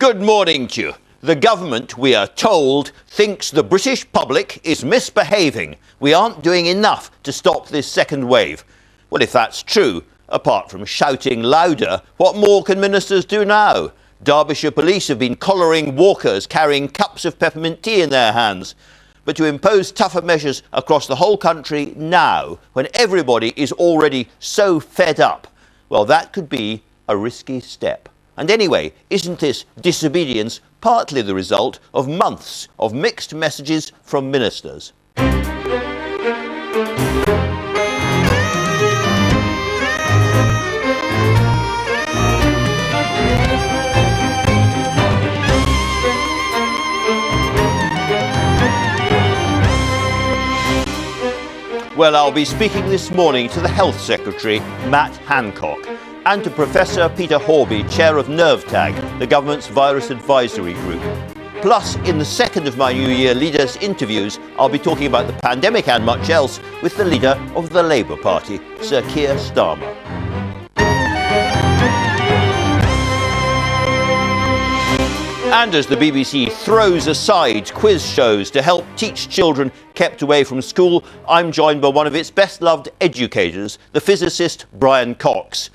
Good morning to you. The government, we are told, thinks the British public is misbehaving. We aren't doing enough to stop this second wave. Well, if that's true, apart from shouting louder, what more can ministers do now? Derbyshire police have been collaring walkers carrying cups of peppermint tea in their hands. But to impose tougher measures across the whole country now, when everybody is already so fed up, well, that could be a risky step. And anyway, isn't this disobedience partly the result of months of mixed messages from ministers? Well, I'll be speaking this morning to the Health Secretary, Matt Hancock, and to Professor Peter Horby, Chair of NervTag, the government's virus advisory group. Plus, in the second of my New Year Leaders interviews, I'll be talking about the pandemic and much else with the leader of the Labour Party, Sir Keir Starmer. And as the BBC throws aside quiz shows to help teach children kept away from school, I'm joined by one of its best-loved educators, the physicist Brian Cox.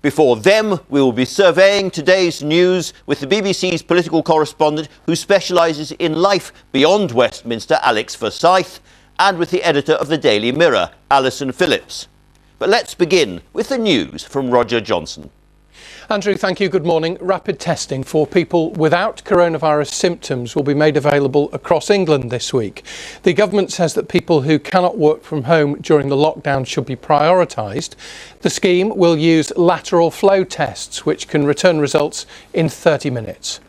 Before them, we will be surveying today's news with the BBC's political correspondent who specialises in life beyond Westminster, Alex Forsyth, and with the editor of the Daily Mirror, Alison Phillips. But let's begin with the news from Roger Johnson. Andrew, thank you. Good morning. Rapid testing for people without coronavirus symptoms will be made available across England this week. The government says that people who cannot work from home during the lockdown should be prioritised. The scheme will use lateral flow tests, which can return results in 30 minutes.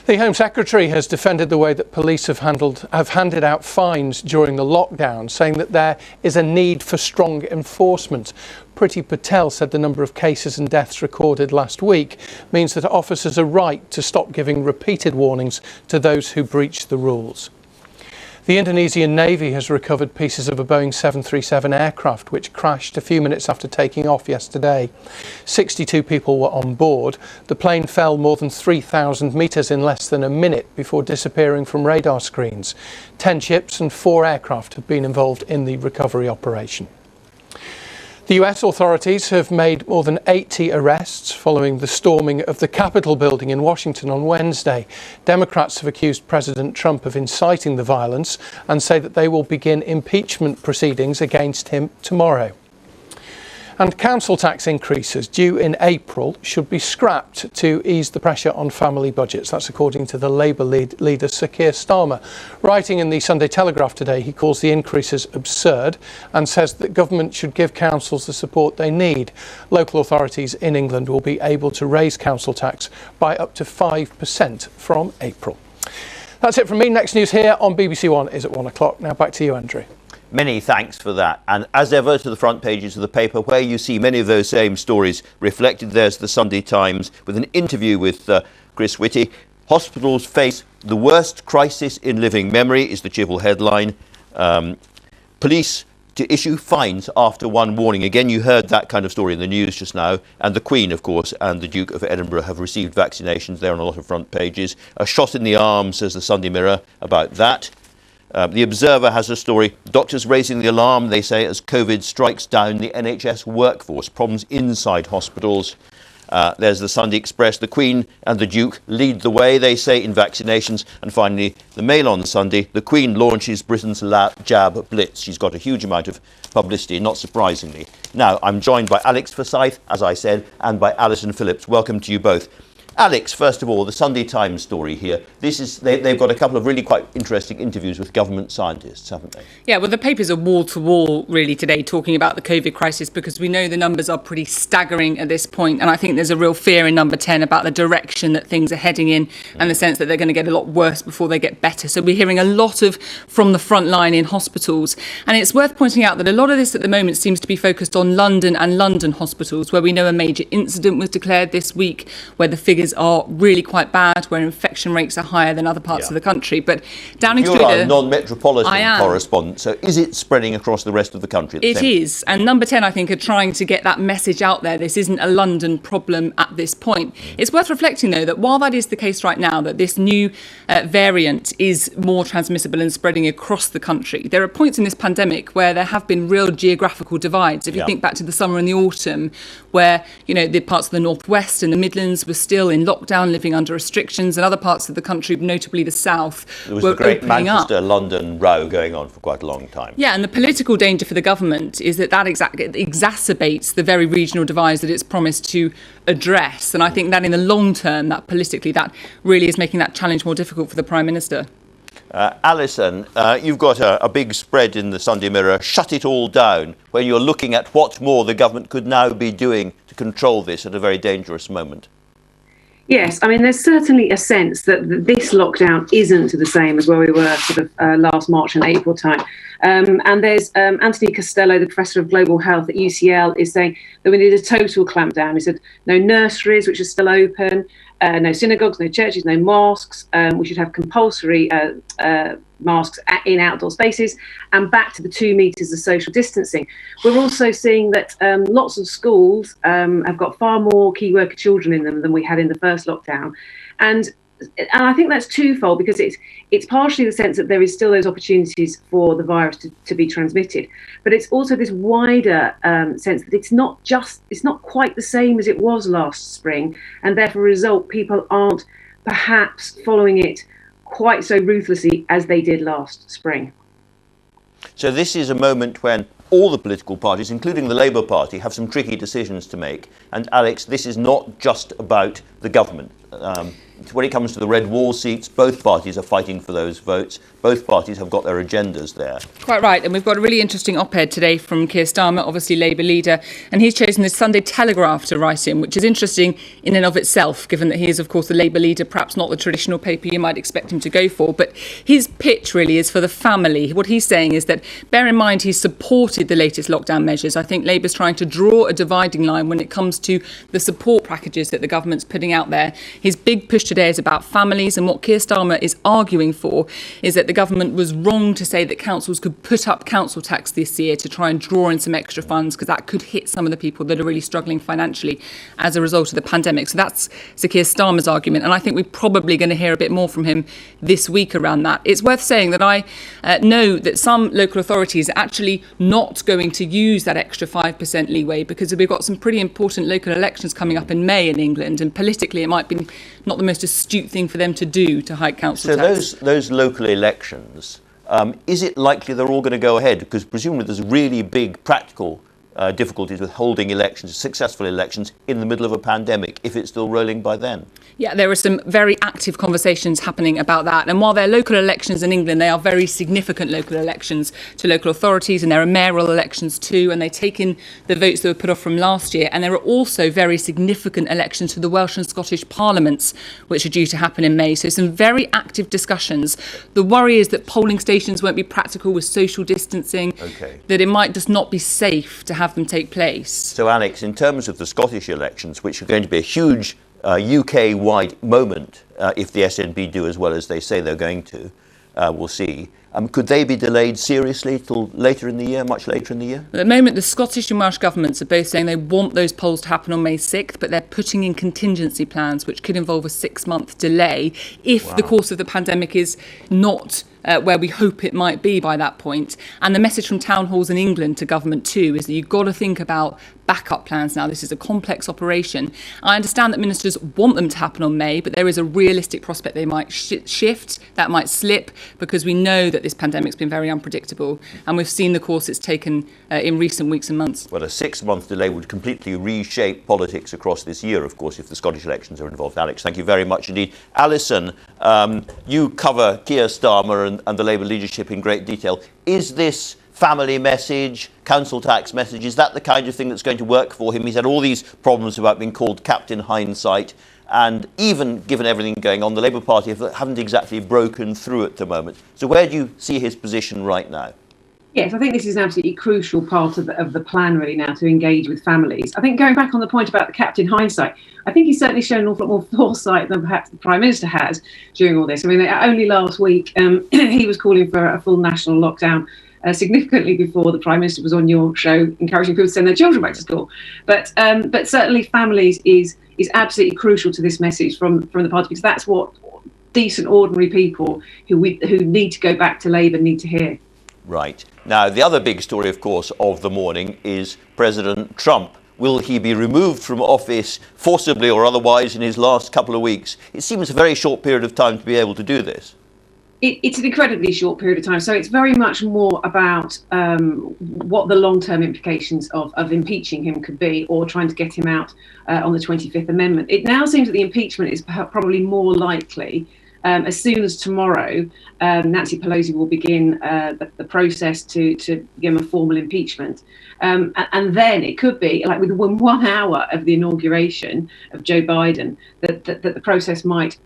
The Home Secretary has defended the way that police have handed out fines during the lockdown, saying that there is a need for strong enforcement. Priti Patel said the number of cases and deaths recorded last week means that officers are right to stop giving repeated warnings to those who breach the rules. The Indonesian Navy has recovered pieces of a Boeing 737 aircraft which crashed a few minutes after taking off yesterday. 62 people were on board. The plane fell more than 3,000 metres in less than a minute before disappearing from radar screens. 10 ships and 4 aircraft have been involved in the recovery operation. The US authorities have made more than 80 arrests following the storming of the Capitol building in Washington on Wednesday. Democrats have accused President Trump of inciting the violence and say that they will begin impeachment proceedings against him tomorrow. And council tax increases due in April should be scrapped to ease the pressure on family budgets. That's according to the Labour leader Sir Keir Starmer. Writing in the Sunday Telegraph today, he calls the increases absurd and says that government should give councils the support they need. Local authorities in England will be able to raise council tax by up to 5% from April. That's it from me. Next news here on BBC One is at 1 o'clock. Now back to you, Andrew. Many thanks for that. And as ever, to the front pages of the paper, where you see many of those same stories reflected. There's the Sunday Times with an interview with Chris Whitty. Hospitals face the worst crisis in living memory is the cheerful headline. Police to issue fines after one warning. Again, you heard that kind of story in the news just now. And the Queen, of course, and the Duke of Edinburgh have received vaccinations. They're on a lot of front pages. A shot in the arm, says the Sunday Mirror, about that. The Observer has a story, doctors raising the alarm, they say, as COVID strikes down the NHS workforce, problems inside hospitals. There's the Sunday Express, the Queen and the Duke lead the way, they say, in vaccinations. And finally, the Mail on Sunday, the Queen launches Britain's jab blitz. She's got a huge amount of publicity, not surprisingly. Now, I'm joined by Alex Forsyth, as I said, and by Alison Phillips. Welcome to you both. Alex, first of all, the Sunday Times story here. They've got a couple of really quite interesting interviews with government scientists, haven't they? Yeah, well, the papers are wall-to-wall, really, today, talking about the COVID crisis, because we know the numbers are pretty staggering at this point, and I think there's a real fear in number 10 about the direction that things are heading in and the sense that they're going to get a lot worse before they get better. So we're hearing a lot from the front line in hospitals. And it's worth pointing out that a lot of this at the moment seems to be focused on London and London hospitals, where we know a major incident was declared this week, where the figures figures are really quite bad, where infection rates are higher than other parts of the country. But Downing Street... You're a non-metropolitan correspondent, so is it spreading across the rest of the country? It is. And Number 10, I think, are trying to get that message out there. This isn't a London problem at this point. It's worth reflecting, though, that while that is the case right now, that this new variant is more transmissible and spreading across the country, there are points in this pandemic where there have been real geographical divides. If you think back to the summer and the autumn, where, you know, the parts of the northwest and the Midlands were still in lockdown, living under restrictions, and other parts of the country, notably the south, there was were the great opening up. Manchester-London row going on for quite a long time. Yeah, and the political danger for the government is that exacerbates the very regional divides that it's promised to address. And I think that in the long term, that politically, that really is making that challenge more difficult for the Prime Minister. Alison, you've got a big spread in the Sunday Mirror, Shut It All Down, where you're looking at what more the government could now be doing to control this at a very dangerous moment. Yes, I mean, there's certainly a sense that this lockdown isn't the same as where we were sort of last March and April time. And there's Anthony Costello, the Professor of Global Health at UCL, is saying that we need a total clampdown. He said no nurseries, which are still open, no synagogues, no churches, no mosques. We should have compulsory masks in outdoor spaces, and back to the 2 metres of social distancing. We're also seeing that lots of schools have got far more key worker children in them than we had in the first lockdown. And I think that's twofold, because it's partially the sense that there is still those opportunities for the virus to be transmitted, but it's also this wider sense that it's not quite the same as it was last spring, and therefore, result, people aren't perhaps following it quite so ruthlessly as they did last spring. So this is a moment when all the political parties, including the Labour Party, have some tricky decisions to make. And Alex, this is not just about the government. When it comes to the red wall seats, both parties are fighting for those votes. Both parties have got their agendas there. Quite right. And we've got a really interesting op-ed today from Keir Starmer, obviously Labour leader. And he's chosen the Sunday Telegraph to write in, which is interesting in and of itself, given that he is, of course, the Labour leader, perhaps not the traditional paper you might expect him to go for. But his pitch really is for the family. What he's saying is that, bear in mind, he's supported the latest lockdown measures. I think Labour's trying to draw a dividing line when it comes to the support packages that the government's putting out there. His big push today is about families, and what Keir Starmer is arguing for is that the government was wrong to say that councils could put up council tax this year to try and draw in some extra funds, because that could hit some of the people that are really struggling financially as a result of the pandemic. So that's Sir Keir Starmer's argument, and I think we're probably going to hear a bit more from him this week around that. It's worth saying that I know that some local authorities are actually not going to use that extra 5% leeway, because we've got some pretty important local elections coming up in May in England, and politically it might be not the most astute thing for them to do, to hike council tax. So those local elections, is it likely they're all going to go ahead? Because presumably there's really big practical difficulties with holding elections, successful elections, in the middle of a pandemic, if it's still rolling by then. Yeah, there are some very active conversations happening about that. And while they're local elections in England, they are very significant local elections to local authorities, and there are mayoral elections too, and they take in the votes that were put off from last year. And there are also very significant elections to the Welsh and Scottish parliaments, which are due to happen in May. So some very active discussions. The worry is that polling stations won't be practical with social distancing, that it might just not be safe to have them take place. So Alex, in terms of the Scottish elections, which are going to be a huge UK-wide moment, if the SNP do as well as they say they're going to, we'll see. Could they be delayed seriously till later in the year, much later in the year? At the moment, the Scottish and Welsh governments are both saying they want those polls to happen on May 6th, but they're putting in contingency plans, which could involve a 6-month delay if the course of the pandemic is not where we hope it might be by that point. And the message from town halls in England to government too is that you've got to think about backup plans now. This is a complex operation. I understand that ministers want them to happen on May, but there is a realistic prospect they might shift, that might slip, because we know that this pandemic's been very unpredictable, and we've seen the course it's taken in recent weeks and months. Well, a 6-month delay would completely reshape politics across this year, of course, if the Scottish elections are involved. Alex, thank you very much indeed. Alison, you cover Keir Starmer and the Labour leadership in great detail. Is this family message, council tax message, is that the kind of thing that's going to work for him? He's had all these problems about being called Captain Hindsight, and even given everything going on, the Labour Party haven't exactly broken through at the moment. So where do you see his position right now? Yes, I think this is an absolutely crucial part of the plan really now to engage with families. I think going back on the point about the Captain Hindsight, I think he's certainly shown an awful lot more foresight than perhaps the Prime Minister has during all this. I mean, only last week he was calling for a full national lockdown significantly before the Prime Minister was on your show encouraging people to send their children back to school. But certainly families is absolutely crucial to this message from the party, because that's what decent, ordinary people who need to go back to Labour need to hear. Right. Now, the other big story, of course, of the morning is President Trump. Will he be removed from office forcibly or otherwise in his last couple of weeks? It seems a very short period of time to be able to do this. It's an incredibly short period of time. So it's very much more about what the long-term implications of impeaching him could be, or trying to get him out on the 25th Amendment. It now seems that the impeachment is probably more likely. As soon as tomorrow, Nancy Pelosi will begin the process to begin a formal impeachment. And then it could be, like within 1 hour of the inauguration of Joe Biden, that the process might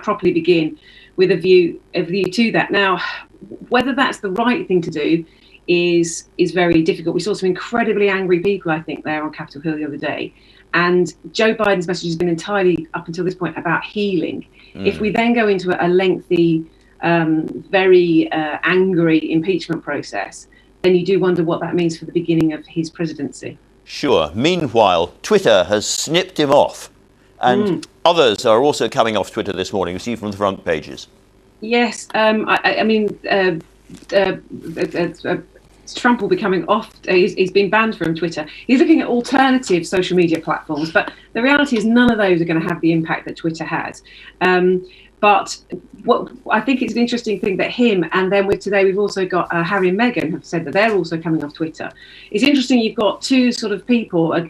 properly begin, with a view to that. Now, whether that's the right thing to do is very difficult. We saw some incredibly angry people, I think, there on Capitol Hill the other day. And Joe Biden's message has been entirely, up until this point, about healing. If we then go into a lengthy, very angry impeachment process, then you do wonder what that means for the beginning of his presidency. Sure. Meanwhile, Twitter has snipped him off. And others are also coming off Twitter this morning, we see from the front pages. Yes. I mean, Trump will be coming off. He's been banned from Twitter. He's looking at alternative social media platforms, but the reality is none of those are going to have the impact that Twitter has. But what I think it's an interesting thing that him, and then today we've also got Harry and Meghan have said that they're also coming off Twitter. It's interesting, you've got two sort of people,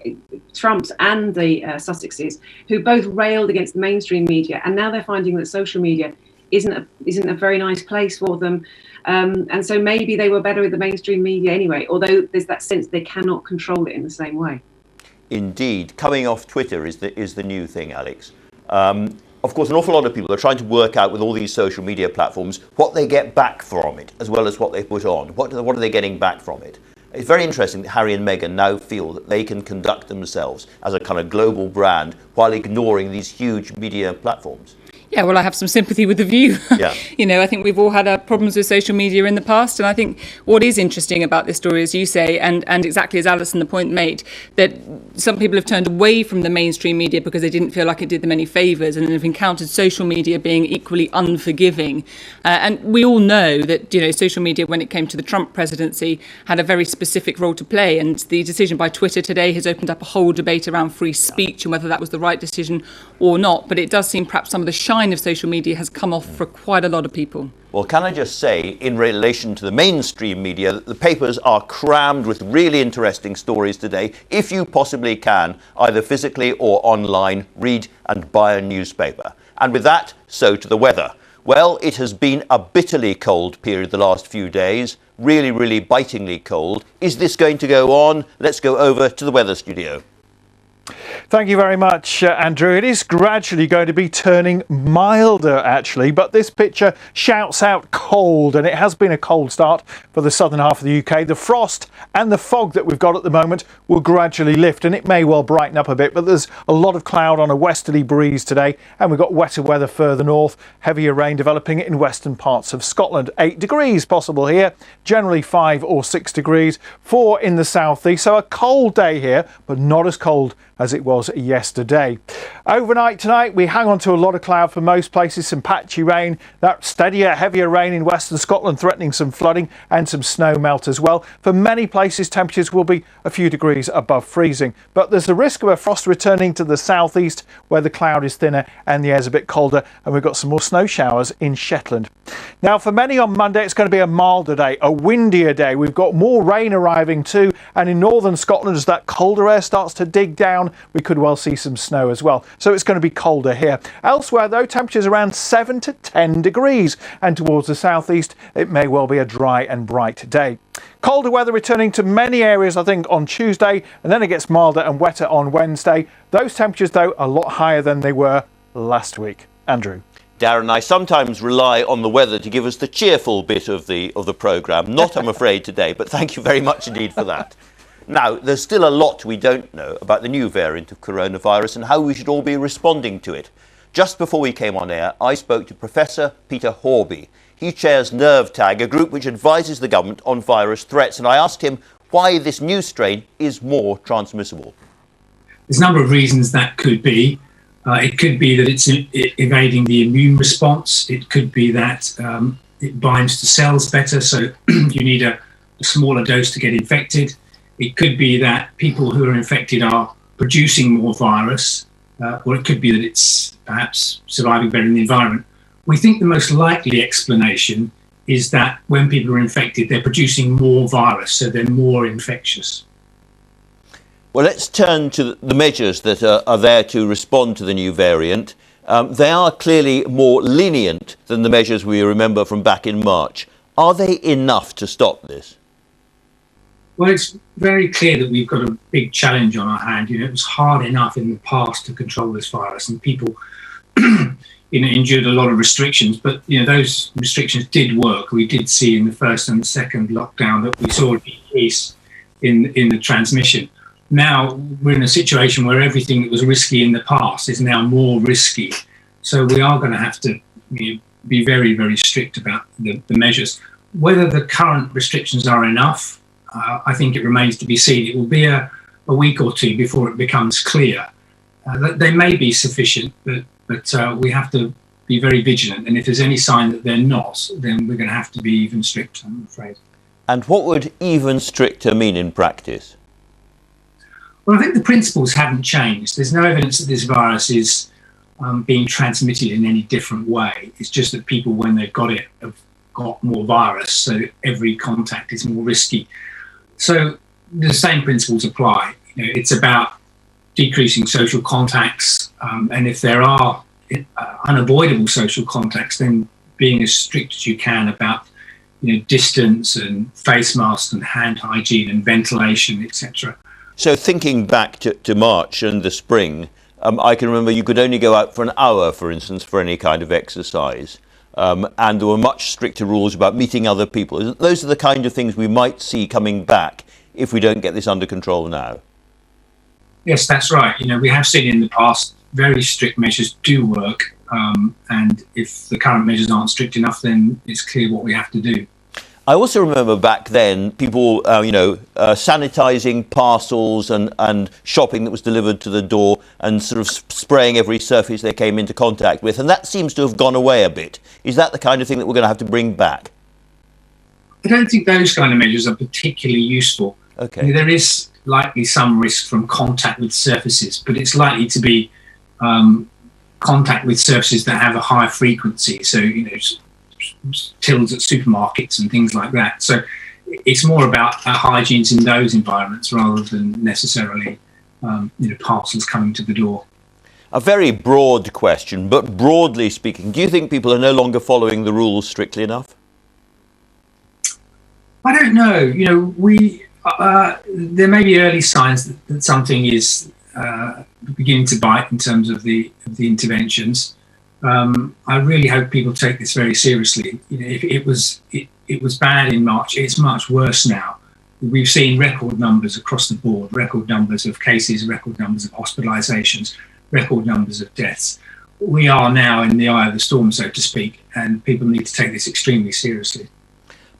Trumps and the Sussexes, who both railed against the mainstream media, and now they're finding that social media isn't a very nice place for them. And so maybe they were better with the mainstream media anyway, although there's that sense they cannot control it in the same way. Indeed. Coming off Twitter is the new thing, Alex. Of course, an awful lot of people are trying to work out with all these social media platforms what they get back from it, as well as what they put on. What are they getting back from it? It's very interesting that Harry and Meghan now feel that they can conduct themselves as a kind of global brand while ignoring these huge media platforms. Yeah, well, I have some sympathy with the view. Yeah. You know, I think we've all had our problems with social media in the past. And I think what is interesting about this story, as you say, and exactly as Alison the point made, that some people have turned away from the mainstream media because they didn't feel like it did them any favours, and have encountered social media being equally unforgiving. And we all know that, you know, social media, when it came to the Trump presidency, had a very specific role to play. And the decision by Twitter today has opened up a whole debate around free speech and whether that was the right decision or not. But it does seem perhaps some of the shine of social media has come off for quite a lot of people. Well, can I just say, in relation to the mainstream media, that the papers are crammed with really interesting stories today. If you possibly can, either physically or online, read and buy a newspaper. And with that, so to the weather. Well, it has been a bitterly cold period the last few days. Really, really bitingly cold. Is this going to go on? Let's go over to the weather studio. Thank you very much, Andrew. It is gradually going to be turning milder, actually, but this picture shouts out cold, and it has been a cold start for the southern half of the UK. The frost and the fog that we've got at the moment will gradually lift, and it may well brighten up a bit, but there's a lot of cloud on a westerly breeze today, and we've got wetter weather further north, heavier rain developing in western parts of Scotland. 8 degrees possible here, generally 5 or 6 degrees, 4 in the southeast, so a cold day here, but not as cold as it was yesterday. Overnight tonight, we hang on to a lot of cloud for most places, some patchy rain, that steadier, heavier rain in western Scotland threatening some flooding and some snow melt as well. For many places, temperatures will be a few degrees above freezing, but there's the risk of a frost returning to the southeast where the cloud is thinner and the air's a bit colder, and we've got some more snow showers in Shetland. Now, for many on Monday, it's going to be a milder day, a windier day. We've got more rain arriving too, and in northern Scotland, as that colder air starts to dig down, we could well see some snow as well. So it's going to be colder here. Elsewhere, though, temperatures around 7 to 10 degrees, and towards the southeast, it may well be a dry and bright day. Colder weather returning to many areas, I think, on Tuesday, and then it gets milder and wetter on Wednesday. Those temperatures, though, a lot higher than they were last week. Andrew. Darren, I sometimes rely on the weather to give us the cheerful bit of the programme. Not, I'm afraid, today, but thank you very much indeed for that. Now, there's still a lot we don't know about the new variant of coronavirus and how we should all be responding to it. Just before we came on air, I spoke to Professor Peter Horby. He chairs NervTag, a group which advises the government on virus threats, and I asked him why this new strain is more transmissible. There's a number of reasons that could be. It could be that it's evading the immune response. It could be that it binds to cells better, so you need a smaller dose to get infected. It could be that people who are infected are producing more virus, or it could be that it's perhaps surviving better in the environment. We think the most likely explanation is that when people are infected, they're producing more virus, so they're more infectious. Well, let's turn to the measures that are there to respond to the new variant. They are clearly more lenient than the measures we remember from back in March. Are they enough to stop this? Well, it's very clear that we've got a big challenge on our hand. It was hard enough in the past to control this virus, and people endured a lot of restrictions, but those restrictions did work. We did see in the first and the second lockdown that we saw a decrease in the transmission. Now we're in a situation where everything that was risky in the past is now more risky. So we are going to have to be very, very strict about the measures. Whether the current restrictions are enough, I think it remains to be seen. It will be a week or two before it becomes clear. That they may be sufficient, but we have to be very vigilant. And if there's any sign that they're not, then we're going to have to be even stricter, I'm afraid. And what would even stricter mean in practice? Well, I think the principles haven't changed. There's no evidence that this virus is being transmitted in any different way. It's just that people, when they've got it, have got more virus, so every contact is more risky. So the same principles apply. It's about decreasing social contacts, and if there are unavoidable social contacts, then being as strict as you can about distance and face masks and hand hygiene and ventilation, etc. So thinking back to March and the spring, I can remember you could only go out for an hour, for instance, for any kind of exercise. And there were much stricter rules about meeting other people. Those are the kind of things we might see coming back if we don't get this under control now. Yes, that's right. We have seen in the past very strict measures do work. And if the current measures aren't strict enough, then it's clear what we have to do. I also remember back then people, sanitising parcels and shopping that was delivered to the door and sort of spraying every surface they came into contact with. And that seems to have gone away a bit. Is that the kind of thing that we're going to have to bring back? I don't think those kind of measures are particularly useful. Okay. There is likely some risk from contact with surfaces, but it's likely to be contact with surfaces that have a high frequency. So, tills at supermarkets and things like that. So it's more about hygienes in those environments rather than necessarily parcels coming to the door. A very broad question, but broadly speaking, do you think people are no longer following the rules strictly enough? I don't know. There may be early signs that something is beginning to bite in terms of the interventions. I really hope people take this very seriously. If it was bad in March, it's much worse now. We've seen record numbers across the board, record numbers of cases, record numbers of hospitalisations, record numbers of deaths. We are now in the eye of the storm, so to speak, and people need to take this extremely seriously.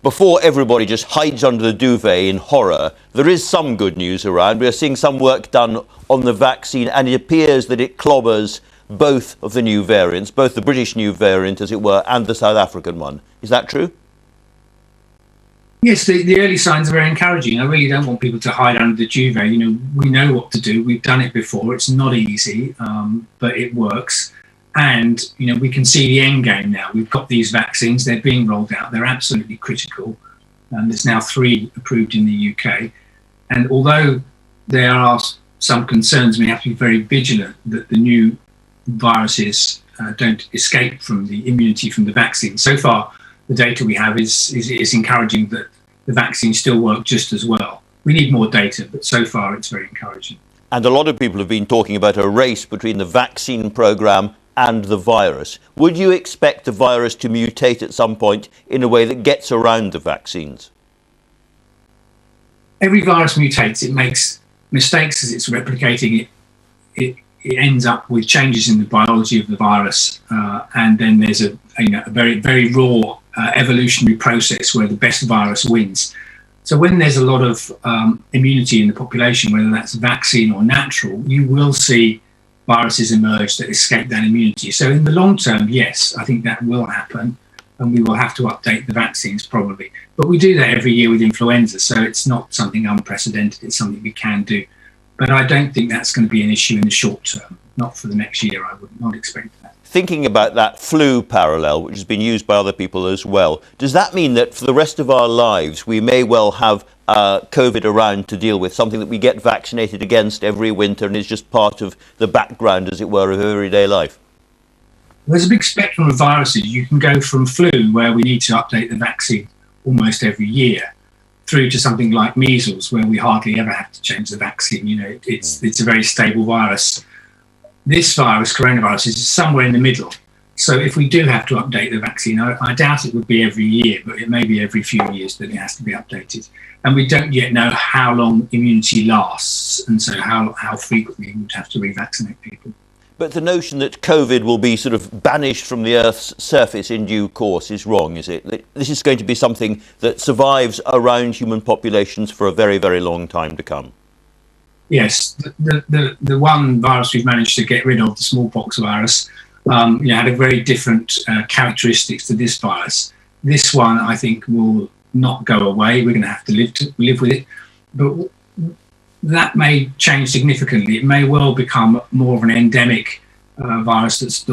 Before everybody just hides under the duvet in horror, there is some good news around. We are seeing some work done on the vaccine, and it appears that it clobbers both of the new variants, both the British new variant, as it were, and the South African one. Is that true? Yes, the early signs are very encouraging. I really don't want people to hide under the duvet. We know what to do. We've done it before. It's not easy, but it works. And, we can see the end game now. We've got these vaccines. They're being rolled out. They're absolutely critical. There's now 3 approved in the UK. And although there are some concerns, we have to be very vigilant that the new viruses don't escape from the immunity from the vaccine. So far, the data we have is encouraging that the vaccines still work just as well. We need more data, but so far it's very encouraging. And a lot of people have been talking about a race between the vaccine programme and the virus. Would you expect the virus to mutate at some point in a way that gets around the vaccines? Every virus mutates. It makes mistakes as it's replicating. It ends up with changes in the biology of the virus, and then there's a very, very raw evolutionary process where the best virus wins. So when there's a lot of immunity in the population, whether that's vaccine or natural, you will see viruses emerge that escape that immunity. So in the long term, yes, I think that will happen, and we will have to update the vaccines probably. But we do that every year with influenza, so it's not something unprecedented. It's something we can do. But I don't think that's going to be an issue in the short term. Not for the next year, I would not expect that. Thinking about that flu parallel, which has been used by other people as well, does that mean that for the rest of our lives we may well have COVID around to deal with, something that we get vaccinated against every winter and is just part of the background, as it were, of everyday life? There's a big spectrum of viruses. You can go from flu, where we need to update the vaccine almost every year, through to something like measles, where we hardly ever have to change the vaccine. It's a very stable virus. This virus, coronavirus, is somewhere in the middle. So if we do have to update the vaccine, I doubt it would be every year, but it may be every few years that it has to be updated. And we don't yet know how long immunity lasts, and so how frequently we would have to revaccinate people. But the notion that COVID will be sort of banished from the Earth's surface in due course is wrong, is it? That this is going to be something that survives around human populations for a very, very long time to come. Yes, the one virus we've managed to get rid of, the smallpox virus, had a very different characteristics to this virus. This one, I think, will not go away. We're going to have to live with it. But that may change significantly. It may well become more of an endemic virus that's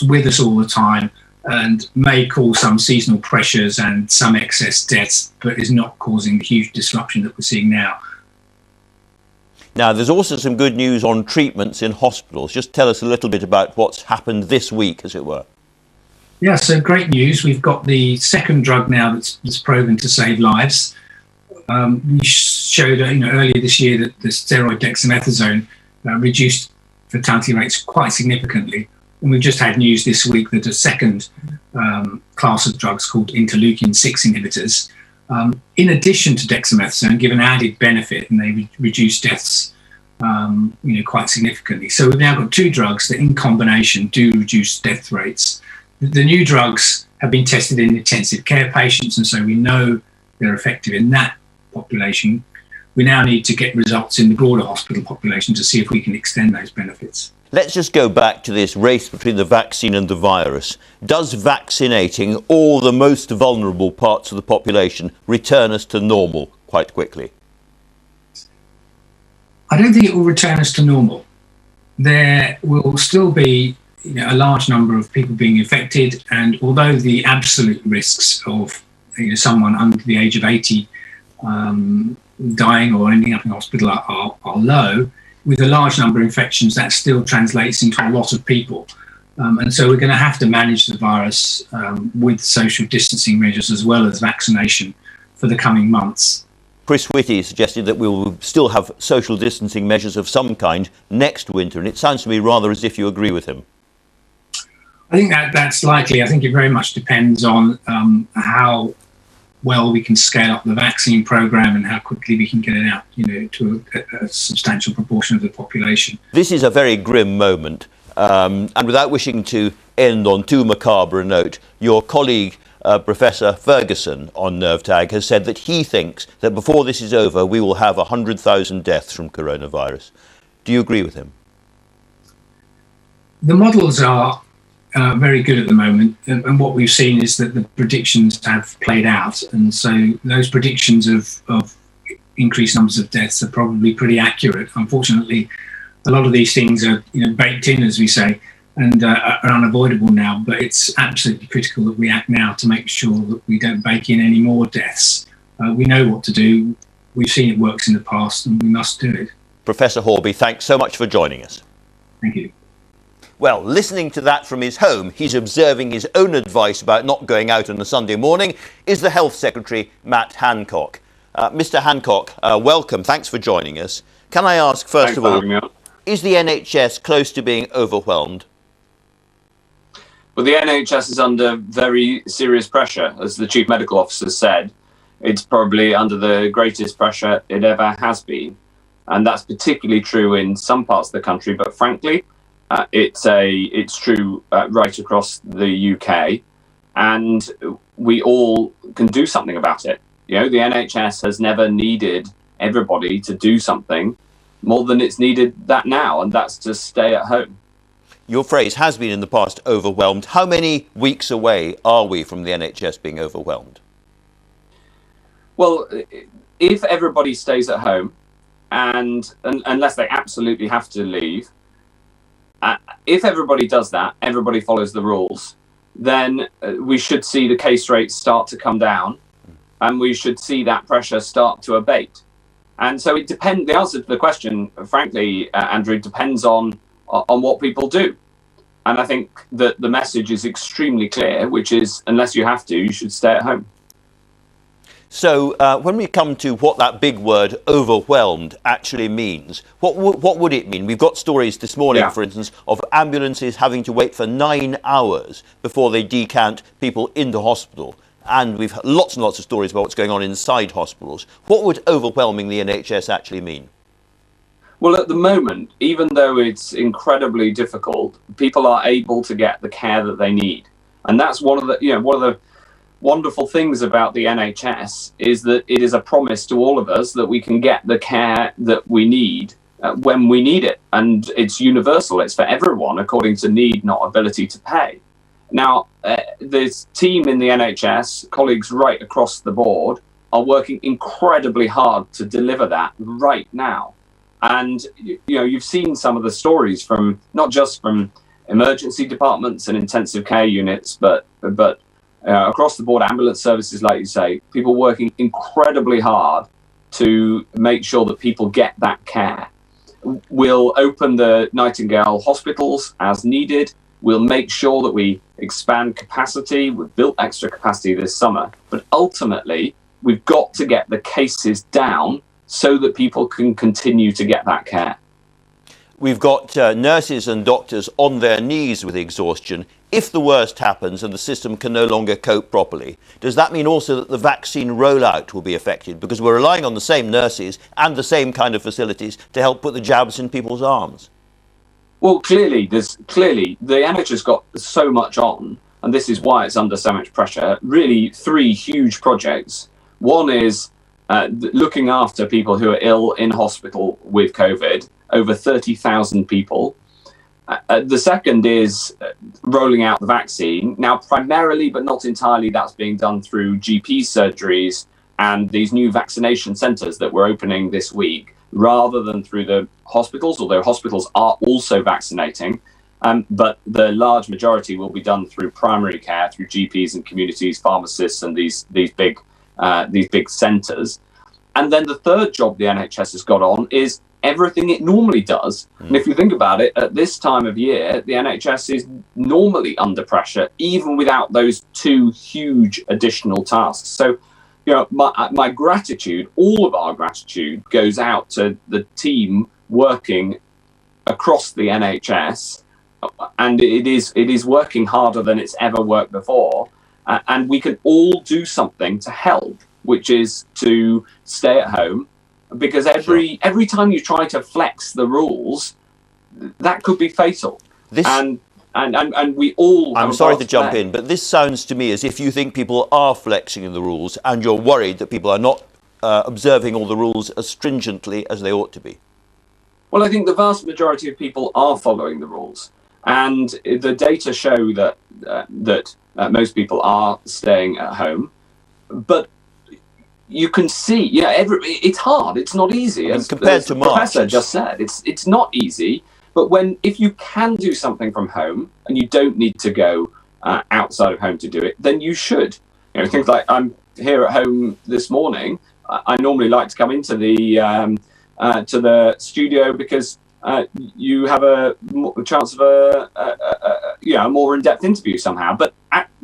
with us all the time and may cause some seasonal pressures and some excess deaths, but is not causing the huge disruption that we're seeing now. Now, there's also some good news on treatments in hospitals. Just tell us a little bit about what's happened this week, as it were. Yeah, so great news. We've got the second drug now that's proven to save lives. We showed earlier this year that the steroid dexamethasone reduced fatality rates quite significantly. And we've just had news this week that a second class of drugs called Interleukin-6 Inhibitors, in addition to dexamethasone, give an added benefit, and they reduce deaths quite significantly. So we've now got two drugs that in combination do reduce death rates. The new drugs have been tested in intensive care patients, and so we know they're effective in that population. We now need to get results in the broader hospital population to see if we can extend those benefits. Let's just go back to this race between the vaccine and the virus. Does vaccinating all the most vulnerable parts of the population return us to normal quite quickly? I don't think it will return us to normal. There will still be a large number of people being infected, and although the absolute risks of someone under the age of 80 dying or ending up in hospital are low, with a large number of infections, that still translates into a lot of people. And so we're going to have to manage the virus with social distancing measures as well as vaccination for the coming months. Chris Whitty suggested that we will still have social distancing measures of some kind next winter, and it sounds to me rather as if you agree with him. I think that's likely. I think it very much depends on how well we can scale up the vaccine program and how quickly we can get it out, to a substantial proportion of the population. This is a very grim moment, and without wishing to end on too macabre a note, your colleague, Professor Ferguson on NerveTag, has said that he thinks that before this is over, we will have 100,000 deaths from coronavirus. Do you agree with him? The models are very good at the moment, and what we've seen is that the predictions have played out, and so those predictions of increased numbers of deaths are probably pretty accurate. Unfortunately, a lot of these things are baked in, as we say, and are unavoidable now, but it's absolutely critical that we act now to make sure that we don't bake in any more deaths. We know what to do, we've seen it works in the past, and we must do it. Professor Horby, thanks so much for joining us. Thank you. Well, listening to that from his home, he's observing his own advice about not going out on a Sunday morning, is the Health Secretary, Matt Hancock. Mr. Hancock, welcome. Thanks for joining us. Can I ask, first of all, is the NHS close to being overwhelmed? Well, the NHS is under very serious pressure, as the Chief Medical Officer said. It's probably under the greatest pressure it ever has been. And that's particularly true in some parts of the country, but frankly, it's true right across the UK. And we all can do something about it. You know, the NHS has never needed everybody to do something more than it's needed that now, and that's to stay at home. Your phrase has been in the past overwhelmed. How many weeks away are we from the NHS being overwhelmed? Well, if everybody stays at home, and unless they absolutely have to leave, if everybody does that, everybody follows the rules, then we should see the case rates start to come down, and we should see that pressure start to abate. And so it depends. The answer to the question, frankly, Andrew, depends on what people do. And I think that the message is extremely clear, which is unless you have to, you should stay at home. So when we come to what that big word overwhelmed actually means, what would it mean? We've got stories this morning, for instance, of ambulances having to wait for 9 hours before they decant people into hospital. And we've had lots and lots of stories about what's going on inside hospitals. What would overwhelming the NHS actually mean? Well, at the moment, even though it's incredibly difficult, people are able to get the care that they need. And that's one of the wonderful things about the NHS is that it is a promise to all of us that we can get the care that we need when we need it. And it's universal. It's for everyone, according to need, not ability to pay. Now, this team in the NHS, colleagues right across the board, are working incredibly hard to deliver that right now. And, you've seen some of the stories from not just from emergency departments and intensive care units, but across the board, ambulance services, like you say, people working incredibly hard to make sure that people get that care. We'll open the Nightingale hospitals as needed. We'll make sure that we expand capacity. We've built extra capacity this summer. But ultimately, we've got to get the cases down so that people can continue to get that care. We've got nurses and doctors on their knees with exhaustion. If the worst happens and the system can no longer cope properly, does that mean also that the vaccine rollout will be affected? Because we're relying on the same nurses and the same kind of facilities to help put the jabs in people's arms. Well, clearly the NHS got so much on, and this is why it's under so much pressure. Really, 3 huge projects. One is looking after people who are ill in hospital with COVID, over 30,000 people. The second is rolling out the vaccine. Now, primarily, but not entirely, that's being done through GP surgeries and these new vaccination centres that we're opening this week, rather than through the hospitals, although hospitals are also vaccinating. But the large majority will be done through primary care, through GPs and communities, pharmacists, and these big centres. And then the third job the NHS has got on is everything it normally does. And if you think about it, at this time of year, the NHS is normally under pressure, even without those 2 huge additional tasks. So, my gratitude, all of our gratitude, goes out to the team working across the NHS, and it is working harder than it's ever worked before. And we can all do something to help, which is to stay at home, because every time you try to flex the rules, that could be fatal. And we all. I'm sorry to jump in, but this sounds to me as if you think people are flexing the rules, and you're worried that people are not observing all the rules as stringently as they ought to be. Well, I think the vast majority of people are following the rules, and the data show that most people are staying at home, but. You can see, it's hard. It's not easy. As compared to Marr, Professor just said, it's not easy. But if you can do something from home and you don't need to go outside of home to do it, then you should. Things like I'm here at home this morning. I normally like to come into the studio because you have a chance of a more in-depth interview somehow. But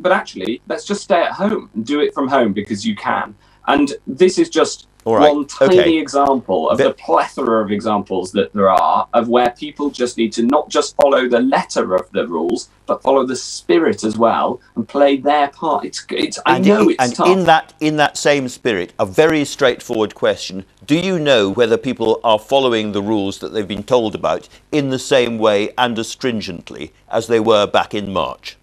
actually, let's just stay at home and do it from home because you can. And this is just All right. one tiny Okay. example of the plethora of examples that there are of where people just need to not just follow the letter of the rules, but follow the spirit as well and play their part. I know it's tough. In that same spirit, a very straightforward question: do you know whether people are following the rules that they've been told about in the same way and as stringently as they were back in March?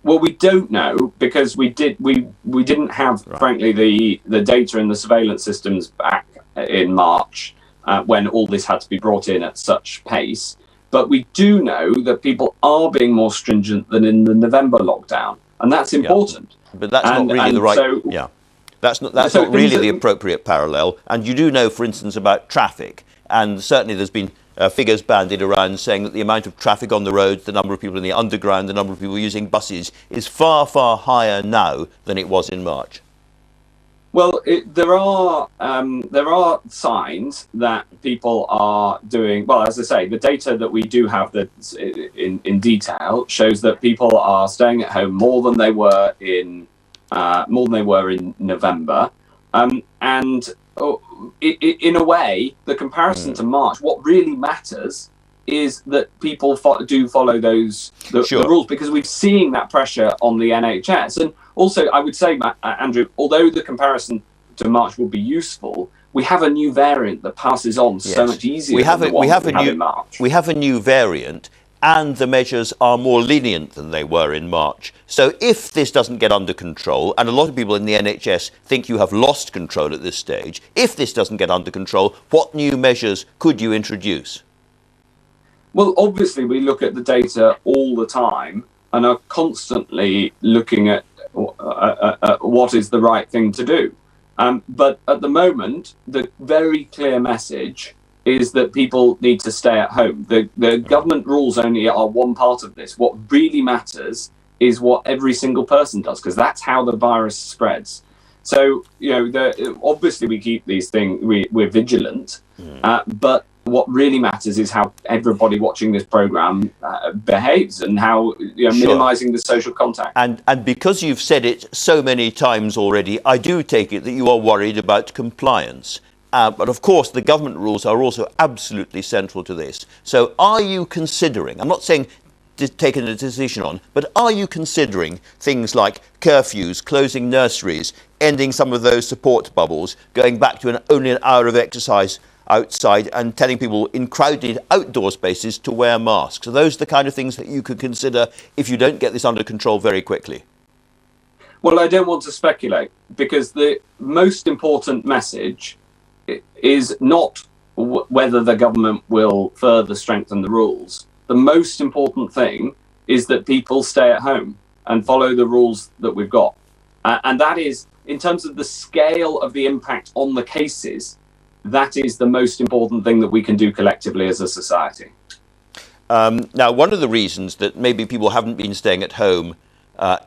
Well, we don't know because we didn't have, frankly, the data and the surveillance systems back in March when all this had to be brought in at such pace. But we do know that people are being more stringent than in the November lockdown, and that's important. Yeah. But that's not really the right. So, yeah, that's not so really the appropriate parallel. And you do know, for instance, about traffic, and certainly there's been figures bandied around saying that the amount of traffic on the roads, the number of people in the underground, the number of people using buses is far, far higher now than it was in March. Well, there are signs that people are doing well. As I say, the data that we do have that's in detail shows that people are staying at home more than they were in November, and in a way, the comparison to March, what really matters is that people do follow the rules, because we've seen that pressure on the NHS. And also, I would say, Andrew, although the comparison to March would be useful, we have a new variant that passes on so much easier than the one we had in March. We have a new variant, and the measures are more lenient than they were in March. So if this doesn't get under control, and a lot of people in the NHS think you have lost control at this stage, if this doesn't get under control, what new measures could you introduce? Well, obviously, we look at the data all the time and are constantly looking at what is the right thing to do. But at the moment, the very clear message is that people need to stay at home. The government rules only are one part of this. What really matters is what every single person does, because that's how the virus spreads. So, obviously we keep these things, we're vigilant, but what really matters is how everybody watching this programme behaves and how, minimising the social contact. And because you've said it so many times already, I do take it that you are worried about compliance. But of course, the government rules are also absolutely central to this. So are you considering, I'm not saying taking a decision on, but are you considering things like curfews, closing nurseries, ending some of those support bubbles, going back to only an hour of exercise outside, and telling people in crowded outdoor spaces to wear masks? Are those the kind of things that you could consider if you don't get this under control very quickly? Well, I don't want to speculate, because the most important message is not whether the government will further strengthen the rules. The most important thing is that people stay at home and follow the rules that we've got. And that is, in terms of the scale of the impact on the cases, that is the most important thing that we can do collectively as a society. Now, one of the reasons that maybe people haven't been staying at home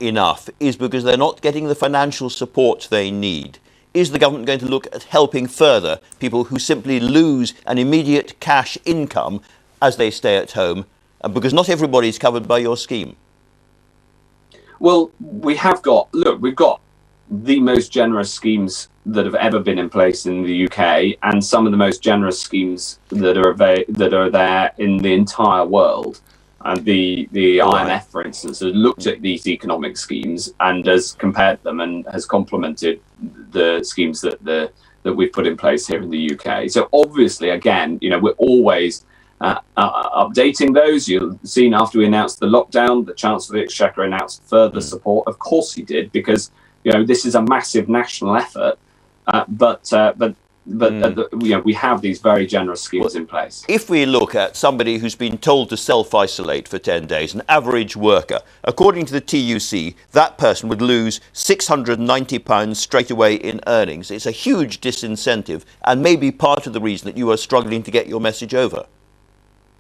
enough is because they're not getting the financial support they need. Is the government going to look at helping further people who simply lose an immediate cash income as they stay at home? Because not everybody is covered by your scheme. Well, we've got the most generous schemes that have ever been in place in the UK, and some of the most generous schemes that are there in the entire world. And the IMF, for instance, has looked at these economic schemes and has compared them and has complemented the schemes that we've put in place here in the UK. So obviously, again, we're always updating those. You'll have seen after we announced the lockdown, the Chancellor of the Exchequer announced further support. Of course he did, because this is a massive national effort. But we have these very generous schemes in place. If we look at somebody who's been told to self-isolate for 10 days, an average worker, according to the TUC, that person would lose £690 straight away in earnings. It's a huge disincentive, and maybe part of the reason that you are struggling to get your message over.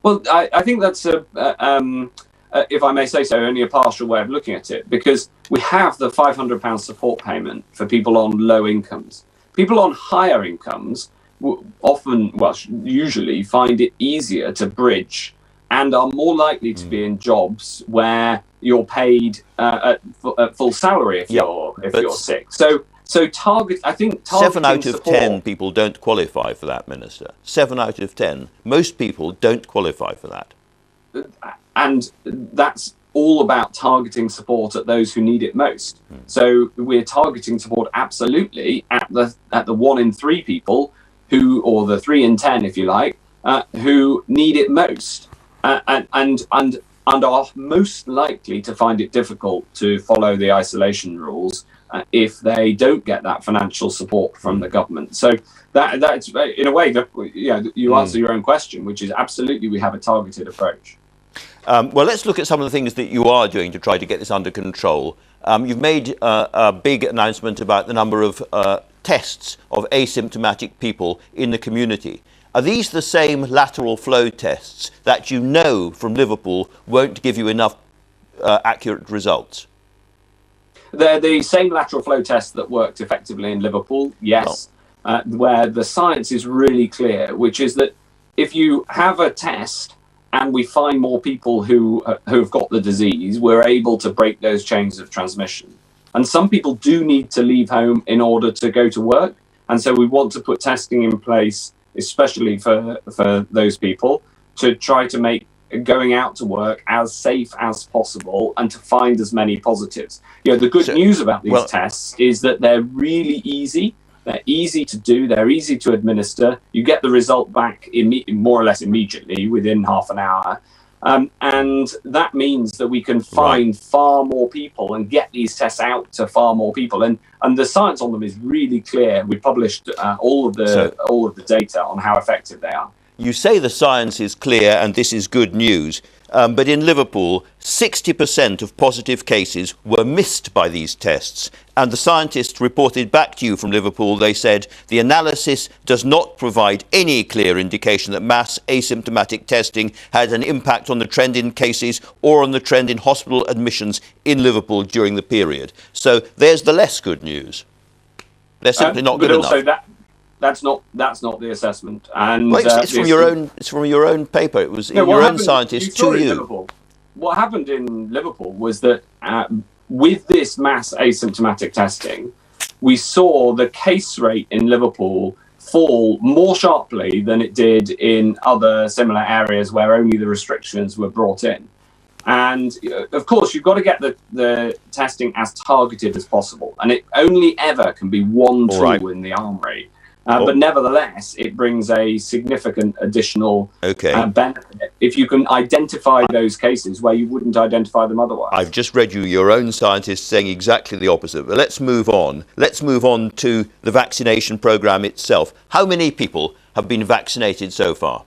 Well, I think that's, if I may say so, only a partial way of looking at it, because we have the £500 support payment for people on low incomes. People on higher incomes usually find it easier to bridge and are more likely to be in jobs where you're paid at full salary if you're sick. So So I think 7 out targeting of 10 people don't qualify for that, Minister. 7 out of 10. Most people don't qualify for that. And that's all about targeting support at those who need it most. So we're targeting support absolutely at the 1 in 3 people who, or the 3 in 10, if you like, who need it most, and are most likely to find it difficult to follow the isolation rules if they don't get that financial support from the government. So that's in a way that you answer your own question, which is absolutely we have a targeted approach. Well, let's look at some of the things that you are doing to try to get this under control. You've made a big announcement about the number of tests of asymptomatic people in the community. Are these the same lateral flow tests that you know from Liverpool won't give you enough accurate results? They're the same lateral flow tests that worked effectively in Liverpool, yes, where the science is really clear, which is that if you have a test and we find more people who have got the disease, we're able to break those chains of transmission. And some people do need to leave home in order to go to work. And so we want to put testing in place, especially for those people, to try to make going out to work as safe as possible and to find as many positives. The good news about these tests is that they're really easy. They're easy to do. They're easy to administer. You get the result back more or less immediately within half an hour. And that means that we can find far more people and get these tests out to far more people. And the science on them is really clear. We published all of the data on how effective they are. You say the science is clear and this is good news, but in Liverpool, 60% of positive cases were missed by these tests. And the scientists reported back to you from Liverpool, they said, the analysis does not provide any clear indication that mass asymptomatic testing had an impact on the trend in cases or on the trend in hospital admissions in Liverpool during the period. So there's the less good news. They're simply not good enough. That's not the assessment. And it's from your own. It's from your own paper. It was your own scientists to you. What happened in Liverpool was that with this mass asymptomatic testing, we saw the case rate in Liverpool fall more sharply than it did in other similar areas where only the restrictions were brought in. And of course, you've got to get the testing as targeted as possible, and it only ever can be one tool in the armory. But nevertheless, it brings a significant additional benefit if you can identify those cases where you wouldn't identify them otherwise. I've just read you your own scientists saying exactly the opposite. But let's move on. Let's move on to the vaccination programme itself. How many people have been vaccinated so far?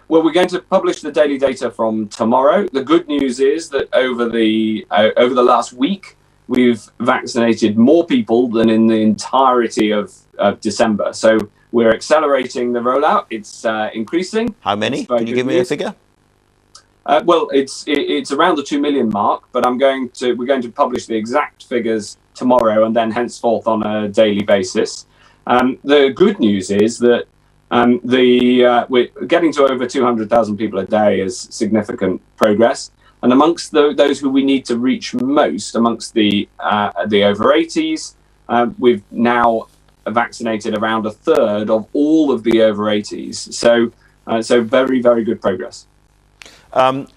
Well, we're going to publish the daily data from tomorrow. The good news is that over the last week, we've vaccinated more people than in the entirety of December. So we're accelerating the rollout. It's increasing. How many? Can you give me a figure? Well, it's around the 2 million mark, but we're going to publish the exact figures tomorrow and then henceforth on a daily basis. The good news is that we're getting to over 200,000 people a day is significant progress. And amongst those who we need to reach most, amongst the over 80s, we've now vaccinated around a third of all of the over 80s. So very, very good progress.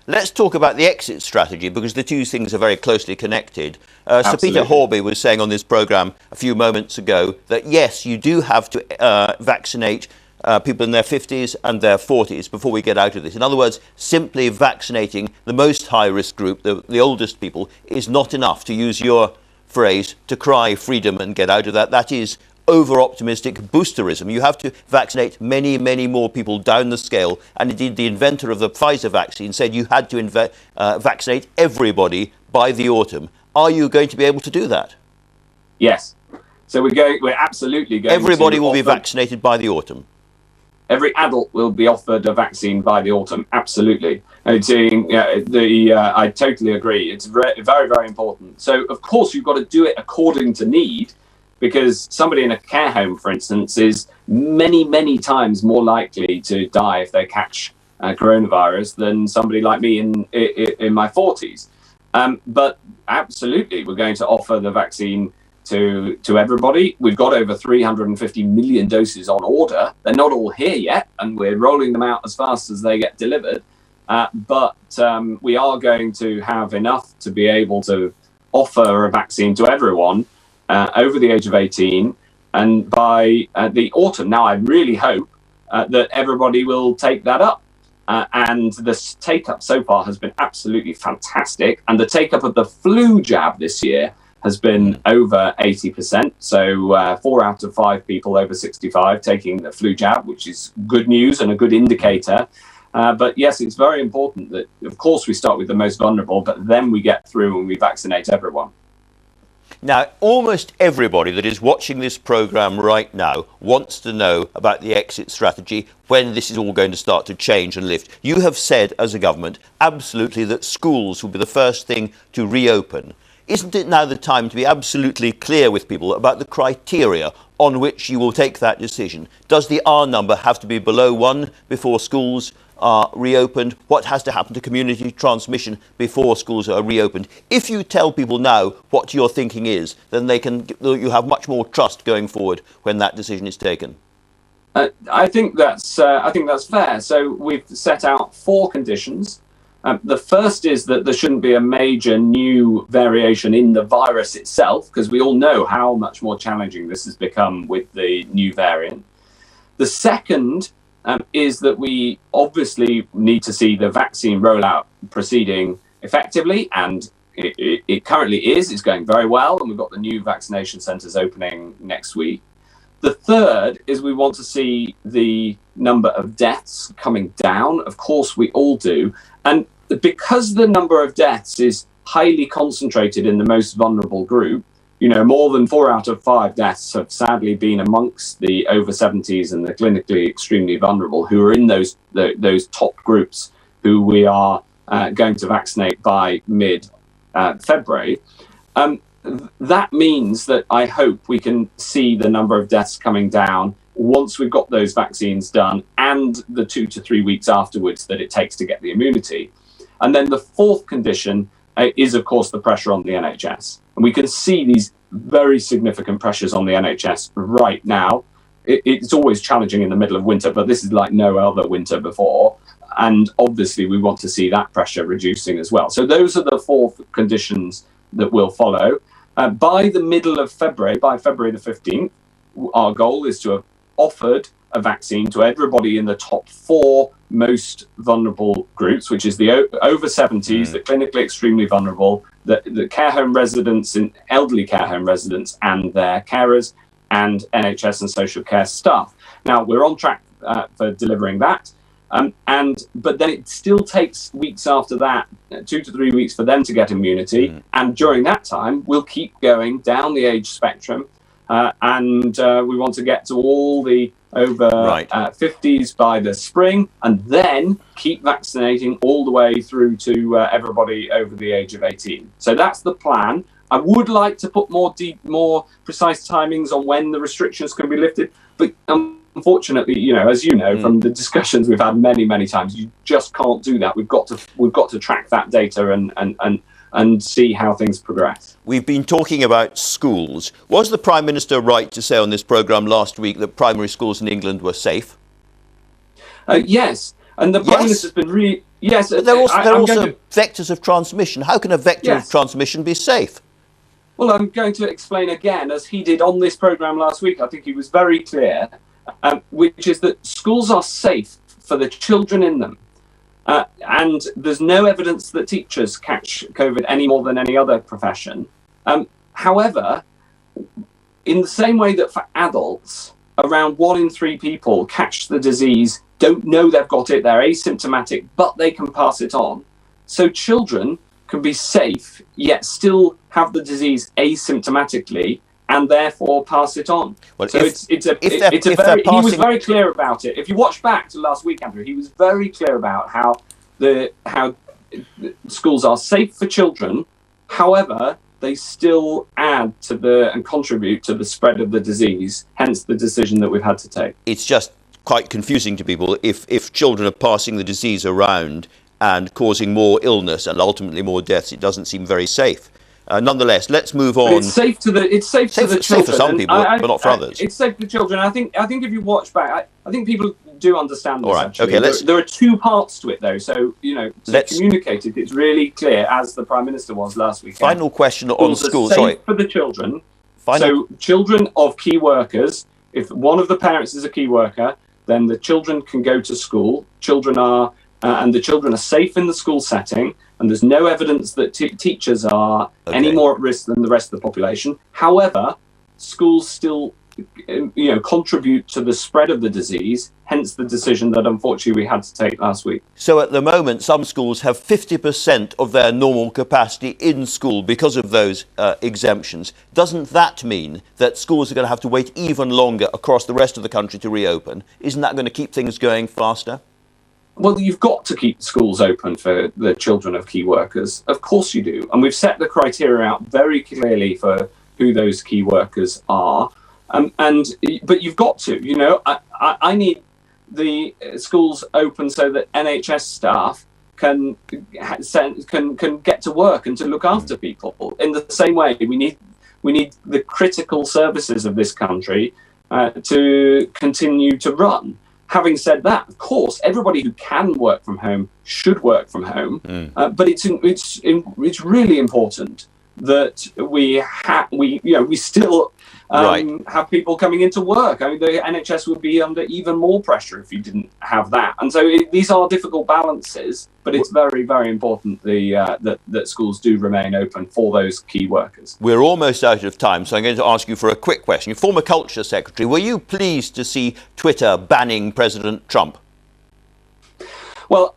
Let's talk about the exit strategy, because the two things are very closely connected. Sir Peter Horby was saying on this programme a few moments ago that, yes, you do have to vaccinate people in their 50s and their 40s before we get out of this. In other words, simply vaccinating the most high-risk group, the oldest people, is not enough, to use your phrase, to cry freedom and get out of that. That is over-optimistic boosterism. You have to vaccinate many, many more people down the scale. And indeed, the inventor of the Pfizer vaccine said you had to vaccinate everybody by the autumn. Are you going to be able to do that? Yes. So we're absolutely going Everybody will be vaccinated by the autumn. Every adult will be offered a vaccine by the autumn. Absolutely. I totally agree. It's very, very important. So, of course, you've got to do it according to need, because somebody in a care home, for instance, is many, many times more likely to die if they catch coronavirus than somebody like me in my 40s. But absolutely, we're going to offer the vaccine to everybody. We've got over 350 million doses on order. They're not all here yet, and we're rolling them out as fast as they get delivered. But we are going to have enough to be able to offer a vaccine to everyone over the age of 18, and by the autumn. Now, I really hope that everybody will take that up. And the take-up so far has been absolutely fantastic. And the take-up of the flu jab this year has been over 80%. So 4 out of 5 people over 65 taking the flu jab, which is good news and a good indicator. But yes, it's very important that, of course, we start with the most vulnerable, but then we get through and we vaccinate everyone. Now, almost everybody that is watching this programme right now wants to know about the exit strategy, when this is all going to start to change and lift. You have said, as a government, absolutely that schools will be the first thing to reopen. Isn't it now the time to be absolutely clear with people about the criteria on which you will take that decision? Does the R number have to be below 1 before schools are reopened? What has to happen to community transmission before schools are reopened? If you tell people now what your thinking is, then you have much more trust going forward when that decision is taken. I think that's fair. So we've set out 4 conditions. The first is that there shouldn't be a major new variation in the virus itself, because we all know how much more challenging this has become with the new variant. The second is that we obviously need to see the vaccine rollout proceeding effectively, and it currently is. It's going very well, and we've got the new vaccination centres opening next week. The third is we want to see the number of deaths coming down. Of course, we all do. And because the number of deaths is highly concentrated in the most vulnerable group, more than 4 out of 5 deaths have sadly been amongst the over 70s and the clinically extremely vulnerable, who are in those top groups who we are going to vaccinate by mid-February. That means that I hope we can see the number of deaths coming down once we've got those vaccines done, and the 2 to 3 weeks afterwards that it takes to get the immunity. And then the fourth condition is, of course, the pressure on the NHS. And we can see these very significant pressures on the NHS right now. It's always challenging in the middle of winter, but this is like no other winter before. And obviously, we want to see that pressure reducing as well. So those are the 4 conditions that will follow. By the middle of February, by February the 15th, our goal is to have offered a vaccine to everybody in the top 4 most vulnerable groups, which is the over 70s, the clinically extremely vulnerable, the care home residents and elderly care home residents and their carers, and NHS and social care staff. Now, we're on track for delivering that. But then it still takes weeks after that, 2 to 3 weeks for them to get immunity. And during that time, we'll keep going down the age spectrum. And we want to get to all the over 50s by the spring, and then keep vaccinating all the way through to everybody over the age of 18. So that's the plan. I would like to put more precise timings on when the restrictions can be lifted, but unfortunately, as you know from the discussions we've had many times, you just can't do that. We've got to track that data and see how things progress. We've been talking about schools. Was the Prime Minister right to say on this programme last week that primary schools in England were safe? Yes, and the Prime Minister's been really... Yes, but they're also vectors of transmission. How can a vector of transmission be safe? Well, I'm going to explain again, as he did on this programme last week. I think he was very clear, which is that schools are safe for the children in them. And there's no evidence that teachers catch COVID any more than any other profession. However, in the same way that for adults, around 1 in 3 people catch the disease, don't know they've got it, they're asymptomatic, but they can pass it on. So children can be safe, yet still have the disease asymptomatically, and therefore pass it on. Well, he was very clear about it. If you watch back to last week, Andrew, he was very clear about how schools are safe for children. However, they still add to and contribute to the spread of the disease. Hence the decision that we've had to take. It's just quite confusing to people if children are passing the disease around and causing more illness and ultimately more deaths. It doesn't seem very safe. Nonetheless, let's move But on. it's safe to the children. Safe for some people, but not for others. It's safe for the children. I think if you watch back, I think people do understand this. All right. Actually, Okay, there are two parts to it, though. So let's communicate it. It's really clear, as the Prime Minister was last week. Final question on schools. Safe for the children. So children of key workers. If one of the parents is a key worker, then the children can go to school. And the children are safe in the school setting, and there's no evidence that teachers are any more at risk than the rest of the population. However, schools still, contribute to the spread of the disease, hence the decision that unfortunately we had to take last week. So at the moment, some schools have 50% of their normal capacity in school because of those exemptions. Doesn't that mean that schools are going to have to wait even longer across the rest of the country to reopen? Isn't that going to keep things going faster? Well, you've got to keep schools open for the children of key workers. Of course you do. And we've set the criteria out very clearly for who those key workers are. But you've got to, I need the schools open so that NHS staff can get to work and to look after people. In the same way, we need the critical services of this country to continue to run. Having said that, of course, everybody who can work from home should work from home. But it's really important that we still have people coming into work. I mean, the NHS would be under even more pressure if you didn't have that. And so these are difficult balances, but it's very, very important that schools do remain open for those key workers. We're almost out of time, so I'm going to ask you for a quick question. Former Culture Secretary, were you pleased to see Twitter banning President Trump? Well,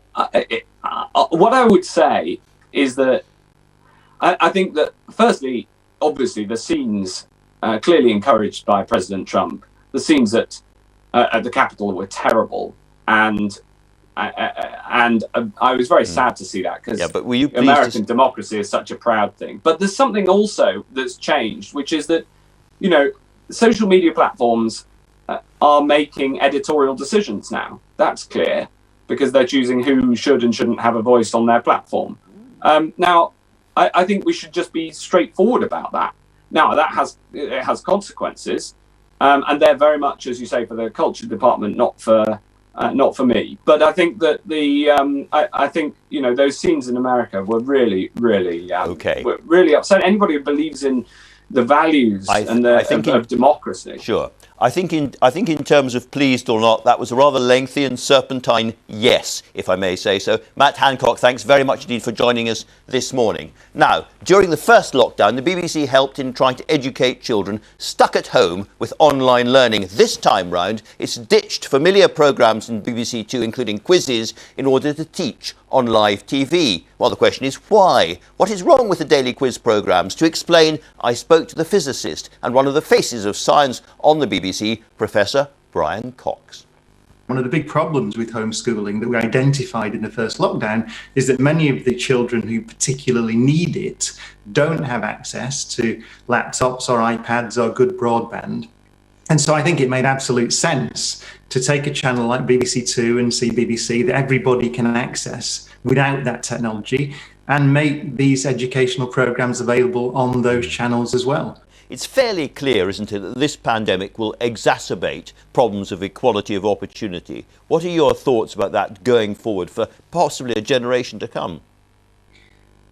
what I would say is that I think that, firstly, obviously, the scenes clearly encouraged by President Trump, the scenes at the Capitol were terrible, and I was very sad to see that, because American democracy is such a proud thing. But there's something also that's changed, which is that, social media platforms are making editorial decisions now. That's clear, because they're choosing who should and shouldn't have a voice on their platform. Now, I think we should just be straightforward about that. Now, it has consequences, and they're very much, as you say, for the culture department, not for me. But I think that I think those scenes in America were really, really were really upsetting. Anybody who believes in the values of democracy. Sure. I think in terms of pleased or not, that was a rather lengthy and serpentine yes, if I may say so. Matt Hancock, thanks very much indeed for joining us this morning. Now, during the first lockdown, the BBC helped in trying to educate children stuck at home with online learning. This time round, it's ditched familiar programmes in BBC Two, including quizzes, in order to teach on live TV. Well, the question is why? What is wrong with the daily quiz programmes? To explain, I spoke to the physicist and one of the faces of science on the BBC, Professor Brian Cox. One of the big problems with homeschooling that we identified in the first lockdown is that many of the children who particularly need it don't have access to laptops or iPads or good broadband. And so I think it made absolute sense to take a channel like BBC Two and CBBC that everybody can access without that technology and make these educational programs available on those channels as well. It's fairly clear, isn't it, that this pandemic will exacerbate problems of equality of opportunity. What are your thoughts about that going forward for possibly a generation to come?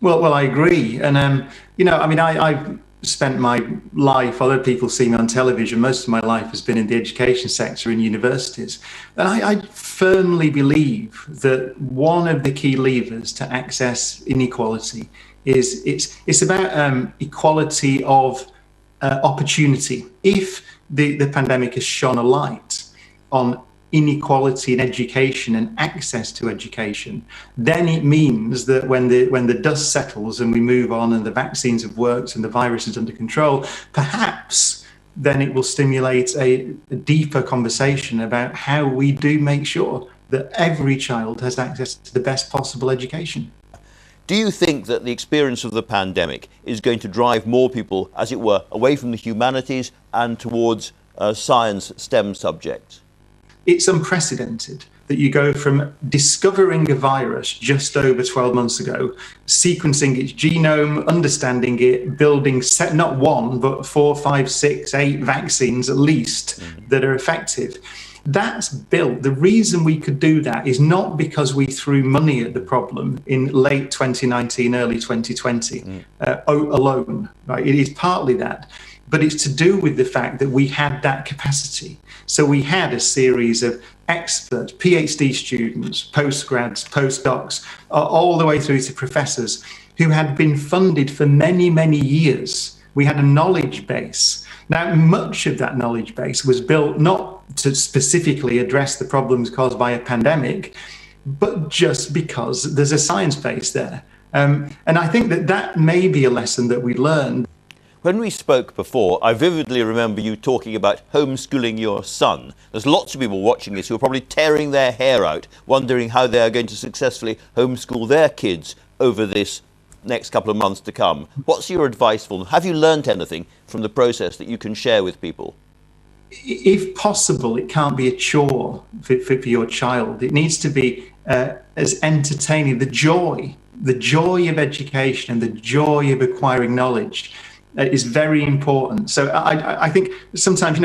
Well, I agree. And, I've spent my life, although people see me on television, most of my life has been in the education sector in universities. And I firmly believe that one of the key levers to access inequality is it's about equality of opportunity. If the pandemic has shone a light on inequality in education and access to education, then it means that when the dust settles and we move on and the vaccines have worked and the virus is under control, perhaps then it will stimulate a deeper conversation about how we do make sure that every child has access to the best possible education. Do you think that the experience of the pandemic is going to drive more people, as it were, away from the humanities and towards science STEM subjects? It's unprecedented. that you go from discovering a virus just over 12 months ago, sequencing its genome, understanding it, building not one, but 4, 5, 6, 8 vaccines at least that are effective. That's built. The reason we could do that is not because we threw money at the problem in late 2019, early 2020 alone. Right? It is partly that, but it's to do with the fact that we had that capacity. So we had a series of experts, PhD students, postgrads, postdocs, all the way through to professors who had been funded for many, many years. We had a knowledge base. Now, much of that knowledge base was built not to specifically address the problems caused by a pandemic, but just because there's a science base there. And I think that may be a lesson that we learned. When we spoke before, I vividly remember you talking about homeschooling your son. There's lots of people watching this who are probably tearing their hair out, wondering how they are going to successfully homeschool their kids over this next couple of months to come. What's your advice for them? Have you learnt anything from the process that you can share with people? If possible, it can't be a chore for your child. It needs to be as entertaining. The joy of education and the joy of acquiring knowledge is very important. So I think sometimes,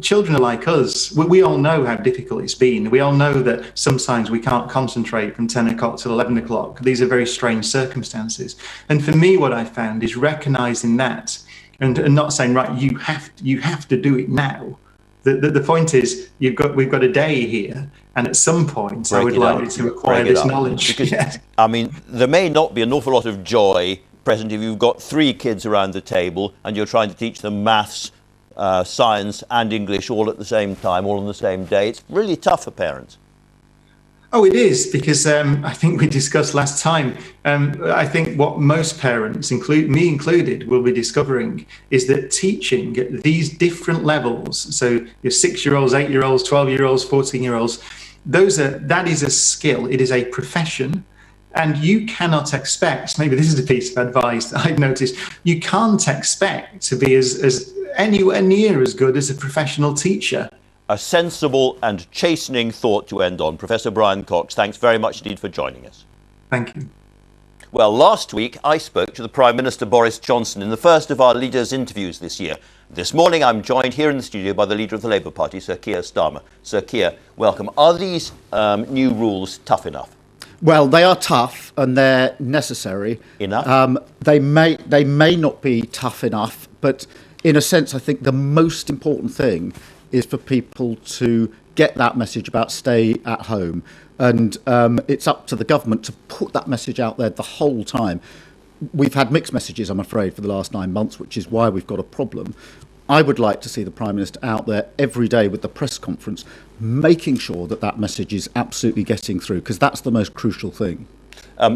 children are like us. We all know how difficult it's been. We all know that sometimes we can't concentrate from 10 o'clock till 11 o'clock. These are very strange circumstances. And for me, what I found is recognizing that and not saying, right, you have to do it now. The point is, we've got a day here, and at some point, I would like you to acquire this knowledge. Because, I mean, there may not be an awful lot of joy present if you've got 3 kids around the table and you're trying to teach them maths, science and English all at the same time, all on the same day. It's really tough for parents. Oh, it is, because I think we discussed last time, I think what most parents, me included, will be discovering is that teaching at these different levels, so your 6-year-olds, 8-year-olds, 12-year-olds, 14-year-olds, that is a skill. It is a profession. And you cannot expect, maybe this is a piece of advice that I've noticed, you can't expect to be as anywhere near as good as a professional teacher. A sensible and chastening thought to end on. Professor Brian Cox, thanks very much indeed for joining us. Thank you. Well, last week I spoke to the Prime Minister Boris Johnson in the first of our leaders' interviews this year. This morning I'm joined here in the studio by the leader of the Labour Party, Sir Keir Starmer. Sir Keir, welcome. Are these new rules tough enough? Well, they are tough and they're necessary. Enough? They may not be tough enough, but in a sense, I think the most important thing is for people to get that message about stay at home. And it's up to the government to put that message out there the whole time. We've had mixed messages, I'm afraid, for the last 9 months, which is why we've got a problem. I would like to see the Prime Minister out there every day with the press conference, making sure that message is absolutely getting through, because that's the most crucial thing.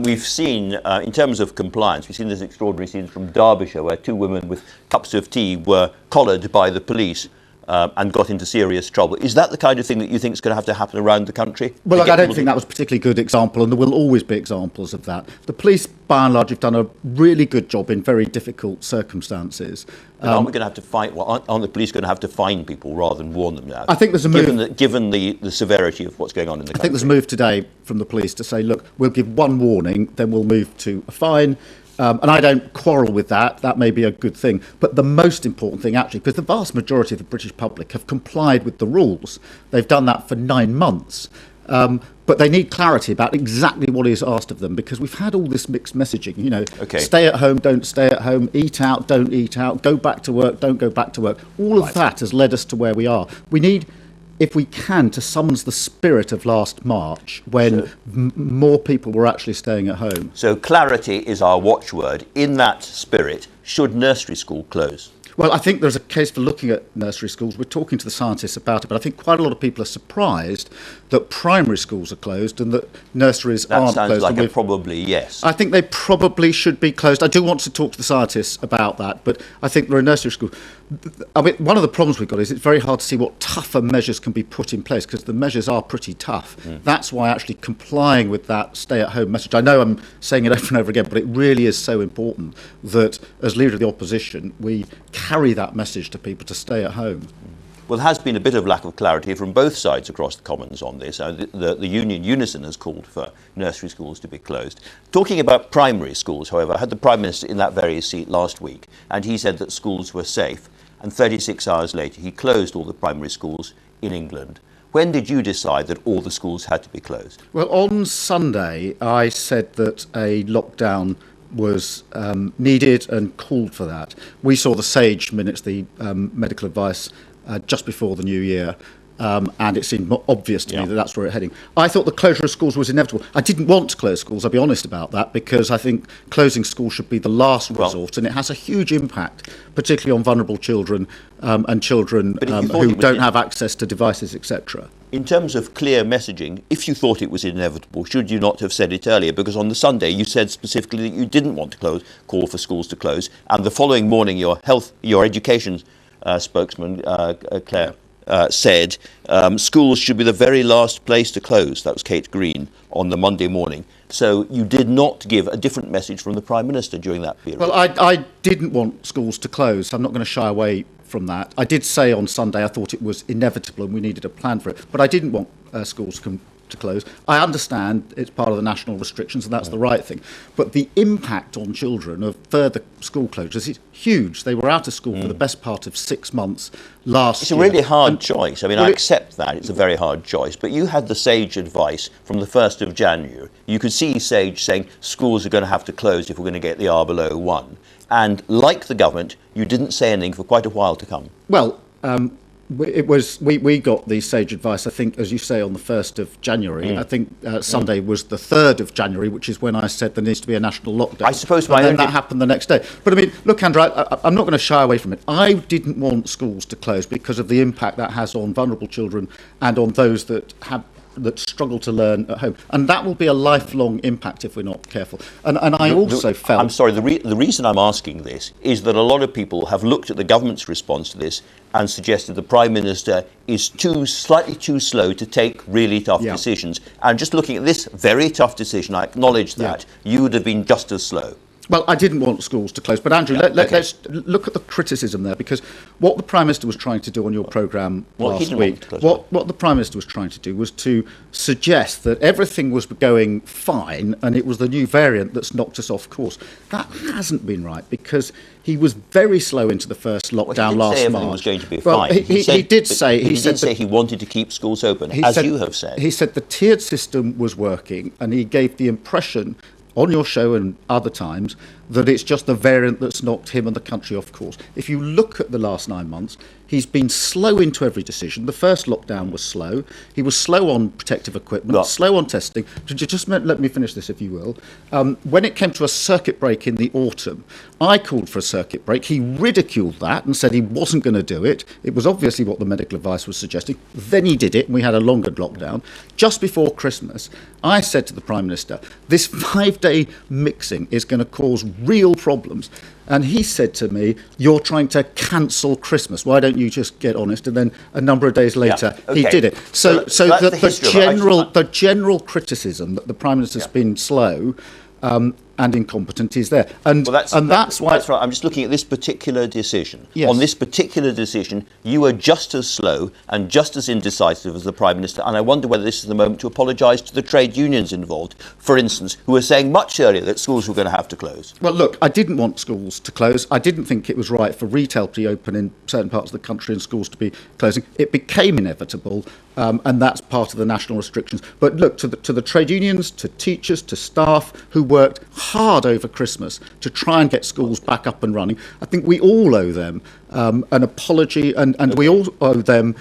We've seen, in terms of compliance, we've seen this extraordinary scenes from Derbyshire where 2 women with cups of tea were collared by the police and got into serious trouble. Is that the kind of thing that you think is going to have to happen around the country? Well, I don't think that was a particularly good example, and there will always be examples of that. The police, by and large, have done a really good job in very difficult circumstances. Aren't we going to have to find? Well, aren't the police going to have to fine people rather than warn them now? I think there's a move. Given the severity of what's going on in the country. I think there's a move today from the police to say, look, we'll give 1 warning, then we'll move to a fine. And I don't quarrel with that. That may be a good thing. But the most important thing, actually, because the vast majority of the British public have complied with the rules. They've done that for 9 months. But they need clarity about exactly what is asked of them, because we've had all this mixed messaging, Stay at home, don't stay at home, eat out, don't eat out, go back to work, don't go back to work. All of that has led us to where we are. We need, if we can, to summons the spirit of last March when more people were actually staying at home. So clarity is our watchword. In that spirit, should nursery school close? Well, I think there's a case for looking at nursery schools. We're talking to the scientists about it, but I think quite a lot of people are surprised that primary schools are closed and that nurseries aren't closed. That sounds like a probably yes. I think they probably should be closed. I do want to talk to the scientists about that, but I think there are nursery schools. I mean, one of the problems we've got is it's very hard to see what tougher measures can be put in place, because the measures are pretty tough. That's why actually complying with that stay-at-home message, I know I'm saying it over and over again, but it really is so important that as leader of the opposition, we carry that message to people to stay at home. Well, there has been a bit of lack of clarity from both sides across the Commons on this. The union Unison has called for nursery schools to be closed. Talking about primary schools, however, I had the Prime Minister in that very seat last week, and he said that schools were safe. And 36 hours later, he closed all the primary schools in England. When did you decide that all the schools had to be closed? Well, on Sunday, I said that a lockdown was needed and called for that. We saw the SAGE minutes, the medical advice, just before the new year, and it seemed obvious to me that that's where it's heading. I thought the closure of schools was inevitable. I didn't want to close schools, I'll be honest about that, because I think closing schools should be the last resort, and it has a huge impact, particularly on vulnerable children and children who don't have access to devices, etc. In terms of clear messaging, if you thought it was inevitable, should you not have said it earlier? Because on the Sunday you said specifically that you didn't want to call for schools to close, and the following morning your education spokesman, Claire, said schools should be the very last place to close. That was Kate Green on the Monday morning. So you did not give a different message from the Prime Minister during that period. Well, I didn't want schools to close. I'm not going to shy away from that. I did say on Sunday I thought it was inevitable and we needed a plan for it, but I didn't want schools to close. I understand it's part of the national restrictions and that's the right thing, but the impact on children of further school closures is huge. They were out of school for the best part of 6 months last year. It's a really hard choice. I mean, I accept that. It's a very hard choice. But you had the SAGE advice from the 1st of January. You could see SAGE saying schools are going to have to close if we're going to get the R below 1. And like the government, you didn't say anything for quite a while to come. Well, we got the SAGE advice, I think, as you say, on the 1st of January. I think Sunday was the 3rd of January, which is when I said there needs to be a national lockdown. I suppose that happened the next day. But I mean, look, Andrew, I'm not going to shy away from it. I didn't want schools to close because of the impact that has on vulnerable children and on those that struggle to learn at home, and that will be a lifelong impact if we're not careful. And I also felt... I'm sorry, the reason I'm asking this is that a lot of people have looked at the government's response to this and suggested the Prime Minister is slightly too slow to take really tough decisions. And just looking at this very tough decision, I acknowledge that you would have been just as slow. Well, I didn't want schools to close, but Andrew, let's look at the criticism there, because what the Prime Minister was trying to do on your programme last week, what the Prime Minister was trying to do was to suggest that everything was going fine and it was the new variant that's knocked us off course. That hasn't been right, because he was very slow into the first lockdown last March. Was going to be fine. He did say he wanted to keep schools open, as you have said. He said the tiered system was working, and he gave the impression on your show and other times that it's just the variant that's knocked him and the country off course. If you look at the last 9 months, he's been slow into every decision. The first lockdown was slow. He was slow on protective equipment, slow on testing. Just let me finish this, if you will. When it came to a circuit break in the autumn, I called for a circuit break. He ridiculed that and said he wasn't going to do it. It was obviously what the medical advice was suggesting. Then he did it, and we had a longer lockdown. Just before Christmas, I said to the Prime Minister, this 5-day mixing is going to cause real problems. And he said to me, you're trying to cancel Christmas. Why don't you just get honest? And then a number of days later, he did it. So the general criticism that the Prime Minister's been slow and incompetent is there. That's why... That's right. I'm just looking at this particular decision. Yes. On this particular decision, you were just as slow and just as indecisive as the Prime Minister, and I wonder whether this is the moment to apologise to the trade unions involved, for instance, who were saying much earlier that schools were going to have to close. Well, look, I didn't want schools to close. I didn't think it was right for retail to be open in certain parts of the country and schools to be closing. It became inevitable, and that's part of the national restrictions. But look, to the trade unions, to teachers, to staff who worked hard over Christmas to try and get schools back up and running, I think we all owe them an apology, and we all owe them,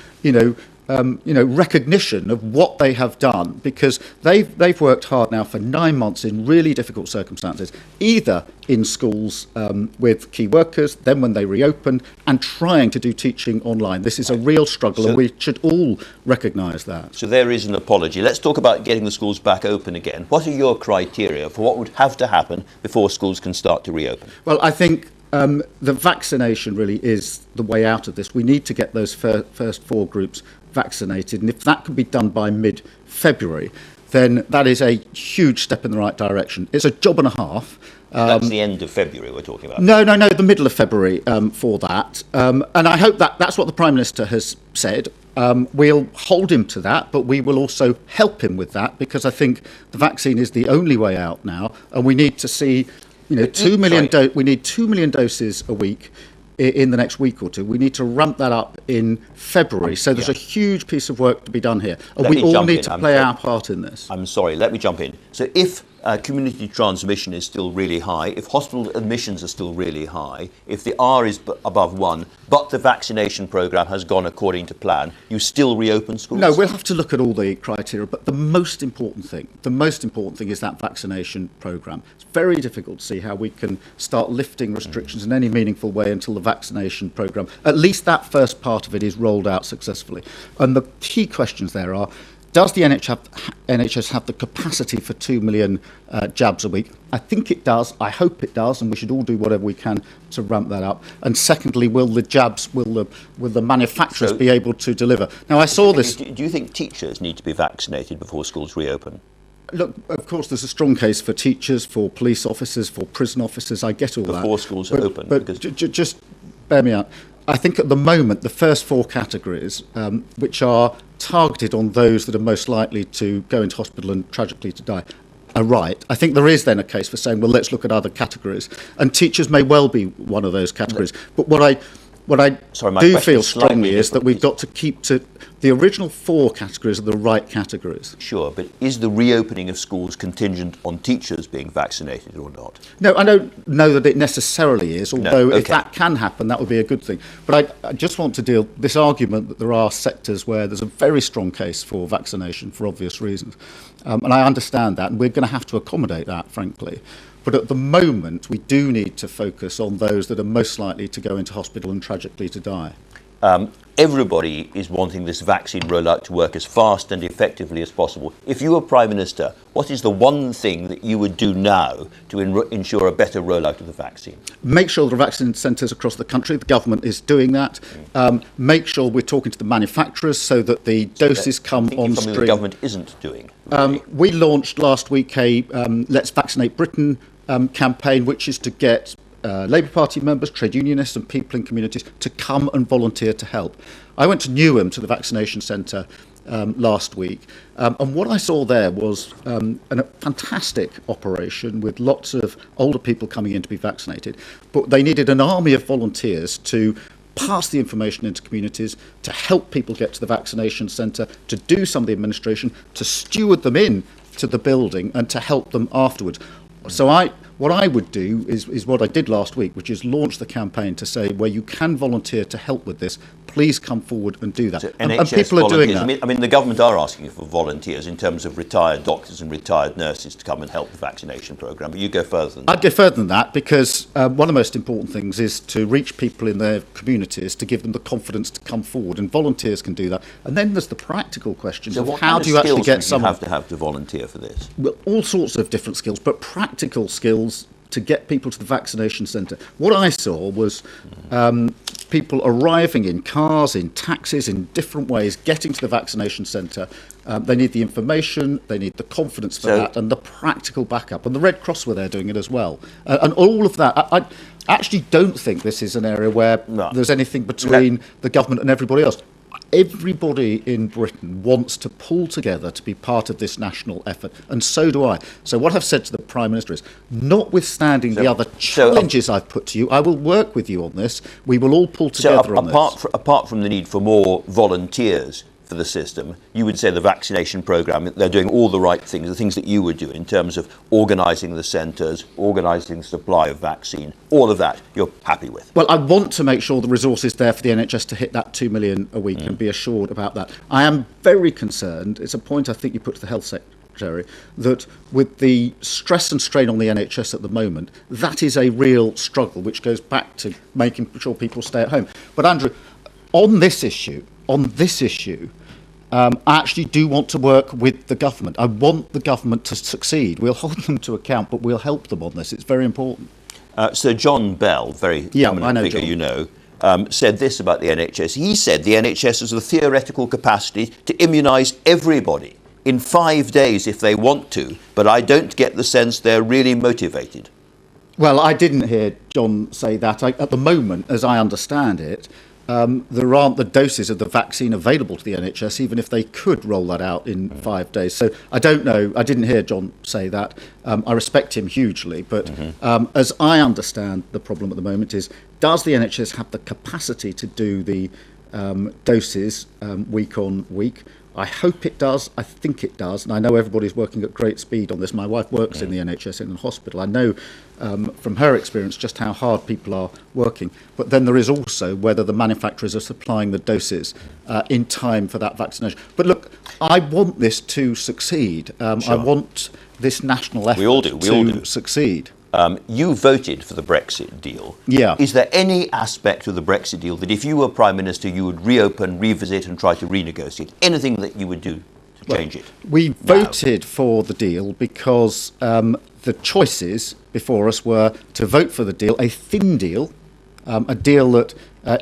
recognition of what they have done, because they've worked hard now for 9 months in really difficult circumstances, either in schools with key workers, then when they reopened, and trying to do teaching online. This is a real struggle, and we should all recognise that. So there is an apology. Let's talk about getting the schools back open again. What are your criteria for what would have to happen before schools can start to reopen? Well, I think the vaccination really is the way out of this. We need to get those first 4 groups vaccinated, and if that can be done by mid-February, then that is a huge step in the right direction. It's a job and a half, That's the end of February we're talking about. No, the middle of February for that. And I hope that's what the Prime Minister has said. We'll hold him to that, but we will also help him with that, because I think the vaccine is the only way out now, and we need to see, 2 million we need 2 million doses a week in the next week or two. We need to ramp that up in February. So there's a huge piece of work to be done here, and we all need to play our part in this. I'm sorry, let me jump in. So if community transmission is still really high, if hospital admissions are still really high, if the R is above 1, but the vaccination programme has gone according to plan, you still reopen schools? No, we'll have to look at all the criteria, but the most important thing is that vaccination programme. It's very difficult to see how we can start lifting restrictions in any meaningful way until the vaccination programme, at least that first part of it, is rolled out successfully. And the key questions there are, does the NHS have the capacity for 2 million jabs a week? I think it does. I hope it does, and we should all do whatever we can to ramp that up. And secondly, will the manufacturers be able to deliver? Now, I saw this. Do you think teachers need to be vaccinated before schools reopen? Look, of course, there's a strong case for teachers, for police officers, for prison officers. I get all that. Before schools are open. But just bear me out. I think at the moment, the first 4 categories, which are targeted on those that are most likely to go into hospital and tragically to die, are right. I think there is then a case for saying, well, let's look at other categories. And teachers may well be one of those categories. But what I do feel strongly is that we've got to keep to the original 4 categories are the right categories. Sure, but is the reopening of schools contingent on teachers being vaccinated or not? No, I don't know that it necessarily is, although if that can happen, that would be a good thing. But I just want to deal this argument that there are sectors where there's a very strong case for vaccination for obvious reasons. And I understand that, and we're going to have to accommodate that, frankly. But at the moment, we do need to focus on those that are most likely to go into hospital and tragically to die. Everybody is wanting this vaccine rollout to work as fast and effectively as possible. If you were Prime Minister, what is the one thing that you would do now to ensure a better rollout of the vaccine? Make sure there are vaccine centres across the country. The government is doing that. Make sure we're talking to the manufacturers so that the doses come on stream. Something the government isn't doing. We launched last week a Let's Vaccinate Britain campaign, which is to get Labour Party members, trade unionists and people in communities to come and volunteer to help. I went to Newham to the vaccination centre last week, and what I saw there was a fantastic operation with lots of older people coming in to be vaccinated, but they needed an army of volunteers to pass the information into communities, to help people get to the vaccination centre, to do some of the administration, to steward them in to the building and to help them afterwards. So what I would do is what I did last week, which is launch the campaign to say, where you can volunteer to help with this, please come forward and do that. So and people are doing that. I mean, the government are asking for volunteers in terms of retired doctors and retired nurses to come and help the vaccination programme, but you go further than that. I'd go further than that, because one of the most important things is to reach people in their communities, to give them the confidence to come forward, and volunteers can do that. And then there's the practical questions of how do you actually get someone... So what have to volunteer for this? Well, all sorts of different skills, but practical skills to get people to the vaccination centre. What I saw was people arriving in cars, in taxis, in different ways, getting to the vaccination centre. They need the information, they need the confidence for that, and the practical backup. And the Red Cross were there doing it as well. And all of that. I actually don't think this is an area where there's anything between the government and everybody else. Everybody in Britain wants to pull together to be part of this national effort, and so do I. So what I've said to the Prime Minister is, notwithstanding the other challenges I've put to you, I will work with you on this. We will all pull together on this. Apart from the need for more volunteers for the system, you would say the vaccination programme, they're doing all the right things, the things that you would do in terms of organising the centres, organising the supply of vaccine, all of that you're happy with? Well, I want to make sure the resource is there for the NHS to hit that 2 million a week and be assured about that. I am very concerned, it's a point I think you put to the Health Secretary, that with the stress and strain on the NHS at the moment, that is a real struggle, which goes back to making sure people stay at home. But Andrew, on this issue, I actually do want to work with the government. I want the government to succeed. We'll hold them to account, but we'll help them on this. It's very important. Sir John Bell, very prominent figure, John. you know, said this about the NHS. He said the NHS has the theoretical capacity to immunise everybody in 5 days if they want to, but I don't get the sense they're really motivated. Well, I didn't hear John say that. At the moment, as I understand it, there aren't the doses of the vaccine available to the NHS, even if they could roll that out in 5 days. So I don't know. I didn't hear John say that. I respect him hugely. But as I understand the problem at the moment is, does the NHS have the capacity to do the doses week on week? I hope it does. I think it does. And I know everybody's working at great speed on this. My wife works in the NHS in a hospital. I know from her experience just how hard people are working. But then there is also whether the manufacturers are supplying the doses in time for that vaccination. But look, I want this to succeed. I want this national effort to succeed. You voted for the Brexit deal. Yeah. Is there any aspect of the Brexit deal that if you were Prime Minister you would reopen, revisit and try to renegotiate? Anything that you would do to change it? We voted for the deal because the choices before us were to vote for the deal, a thin deal, a deal that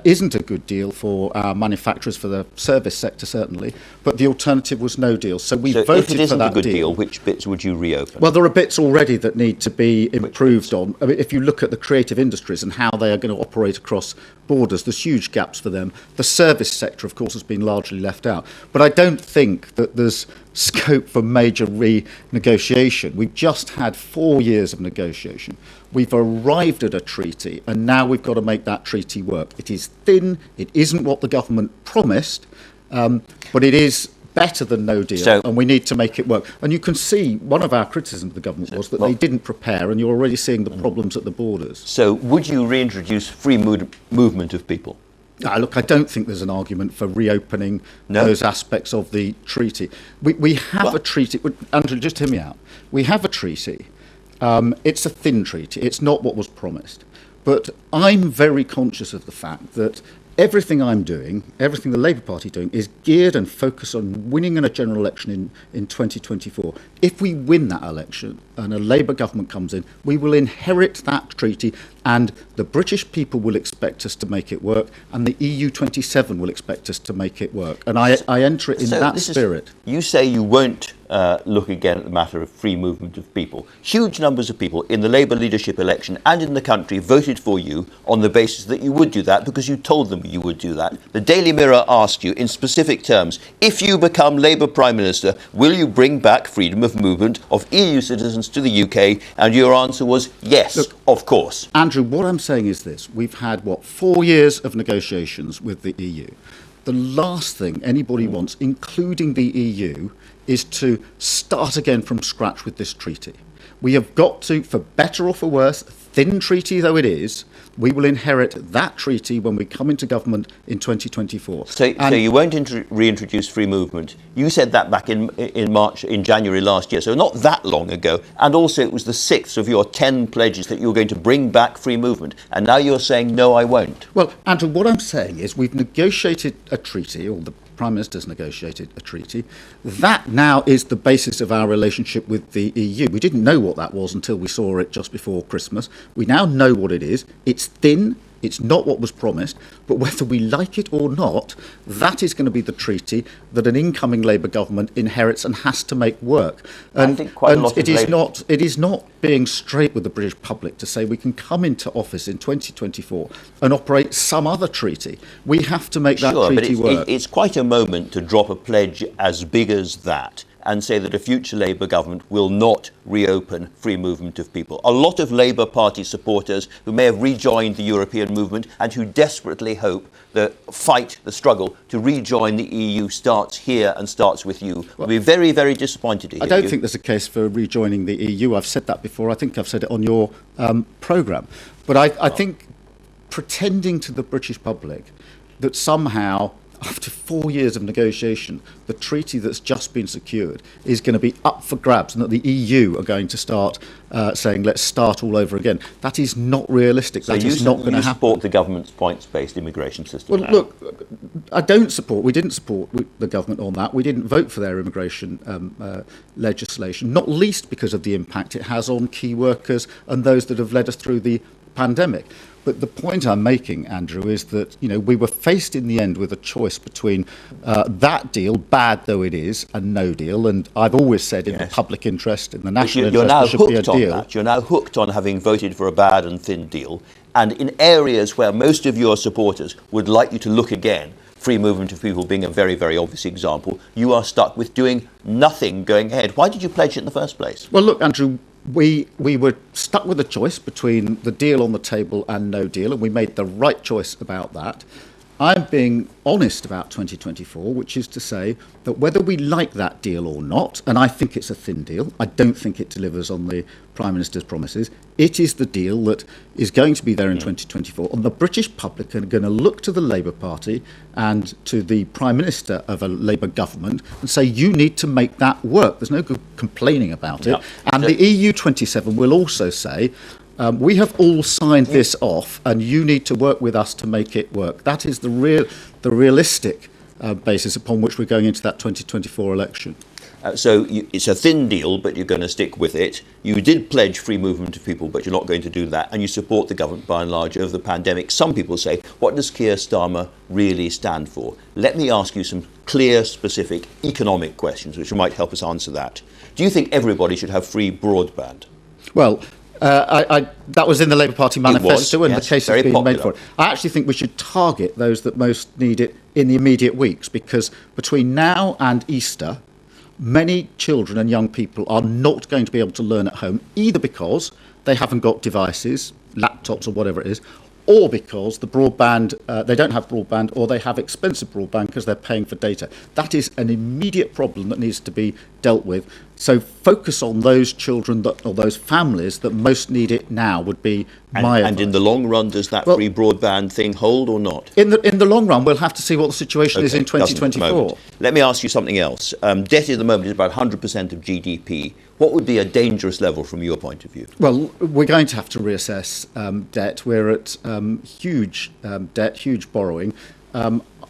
isn't a good deal for our manufacturers, for the service sector certainly, but the alternative was no deal. So we voted for that deal. If it isn't a good deal, which bits would you reopen? Well, there are bits already that need to be improved on. I mean, if you look at the creative industries and how they are going to operate across borders, there's huge gaps for them. The service sector, of course, has been largely left out. But I don't think that there's scope for major renegotiation. We've just had 4 years of negotiation. We've arrived at a treaty, and now we've got to make that treaty work. It is thin, it isn't what the government promised, but it is better than no deal, and we need to make it work. And you can see one of our criticisms of the government was that they didn't prepare, and you're already seeing the problems at the borders. So would you reintroduce free movement of people? Look, I don't think there's an argument for reopening those aspects of the treaty. We have a treaty. Andrew, just hear me out. We have a treaty. It's a thin treaty. It's not what was promised. But I'm very conscious of the fact that everything I'm doing, everything the Labour Party is doing, is geared and focused on winning a general election in 2024. If we win that election and a Labour government comes in, we will inherit that treaty, and the British people will expect us to make it work, and the EU 27 will expect us to make it work. And I enter it in that spirit. You say you won't look again at the matter of free movement of people. Huge numbers of people in the Labour leadership election and in the country voted for you on the basis that you would do that because you told them you would do that. The Daily Mirror asked you in specific terms, if you become Labour Prime Minister, will you bring back freedom of movement of EU citizens to the UK? And your answer was yes, look, of course. Andrew, what I'm saying is this. We've had, 4 years of negotiations with the EU. The last thing anybody wants, including the EU, is to start again from scratch with this treaty. We have got to, for better or for worse, thin treaty though it is, we will inherit that treaty when we come into government in 2024. So you won't reintroduce free movement. You said that back in January last year, so not that long ago. And also it was the 6th of your 10 pledges that you were going to bring back free movement. And now you're saying, no, I won't. Well, Andrew, what I'm saying is we've negotiated a treaty, or the Prime Minister's negotiated a treaty. That now is the basis of our relationship with the EU. We didn't know what that was until we saw it just before Christmas. We now know what it is. It's thin. It's not what was promised, but whether we like it or not, that is going to be the treaty that an incoming Labour government inherits and has to make work. And, it is not being straight with the British public to say we can come into office in 2024 and operate some other treaty. We have to make that treaty work. It's quite a moment to drop a pledge as big as that and say that a future Labour government will not reopen free movement of people. A lot of Labour Party supporters who may have rejoined the European movement and who desperately hope the struggle to rejoin the EU starts here and starts with you, will be very, very disappointed to hear I don't think there's a case for rejoining the EU. I've said that before. I think I've said it on your programme. But I think pretending to the British public that somehow, after 4 years of negotiation, the treaty that's just been secured is going to be up for grabs and that the EU are going to start saying, let's start all over again. That is not realistic. That is not going to happen. You support the government's points-based immigration system? Well, look, we didn't support the government on that. We didn't vote for their immigration legislation, not least because of the impact it has on key workers and those that have led us through the pandemic. But the point I'm making, Andrew, is that we were faced in the end with a choice between that deal, bad though it is, and no deal. And I've always said in the public interest, in the national interest, there should be a deal. You're now hooked on having voted for a bad and thin deal. And in areas where most of your supporters would like you to look again, free movement of people being a very, very obvious example, you are stuck with doing nothing going ahead. Why did you pledge it in the first place? Well, look, Andrew, we were stuck with a choice between the deal on the table and no deal, and we made the right choice about that. I'm being honest about 2024, which is to say that whether we like that deal or not, and I think it's a thin deal, I don't think it delivers on the Prime Minister's promises, it is the deal that is going to be there in 2024. And the British public are going to look to the Labour Party and to the Prime Minister of a Labour government and say, you need to make that work. There's no good complaining about it. And the EU27 will also say, we have all signed this off, and you need to work with us to make it work. That is the realistic basis upon which we're going into that 2024 election. So it's a thin deal, but you're going to stick with it. You did pledge free movement of people, but you're not going to do that. And you support the government by and large over the pandemic. Some people say, what does Keir Starmer really stand for? Let me ask you some clear, specific economic questions, which might help us answer that. Do you think everybody should have free broadband? Well, that was in the Labour Party manifesto, and the case has been made for it. I actually think we should target those that most need it in the immediate weeks, because between now and Easter, many children and young people are not going to be able to learn at home, either because they haven't got devices, laptops or whatever it is, or because the broadband, they don't have broadband, or they have expensive broadband because they're paying for data. That is an immediate problem that needs to be dealt with. So focus on those children or those families that most need it now would be my advice. And in the long run, does that free broadband thing hold or not? In the long run, we'll have to see what the situation is in 2024. Let me ask you something else. Debt at the moment is about 100% of GDP. What would be a dangerous level from your point of view? Well, we're going to have to reassess debt. We're at huge debt, huge borrowing.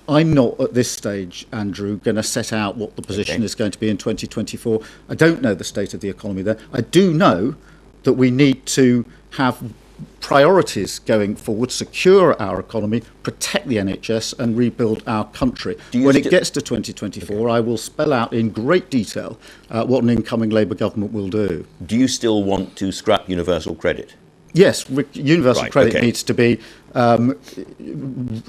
I'm not at this stage, Andrew, going to set out what the position is going to be in 2024. I don't know the state of the economy there. I do know that we need to have priorities going forward, secure our economy, protect the NHS and rebuild our country. When it gets to 2024, I will spell out in great detail what an incoming Labour government will do. Do you still want to scrap universal credit? Yes, universal credit needs to be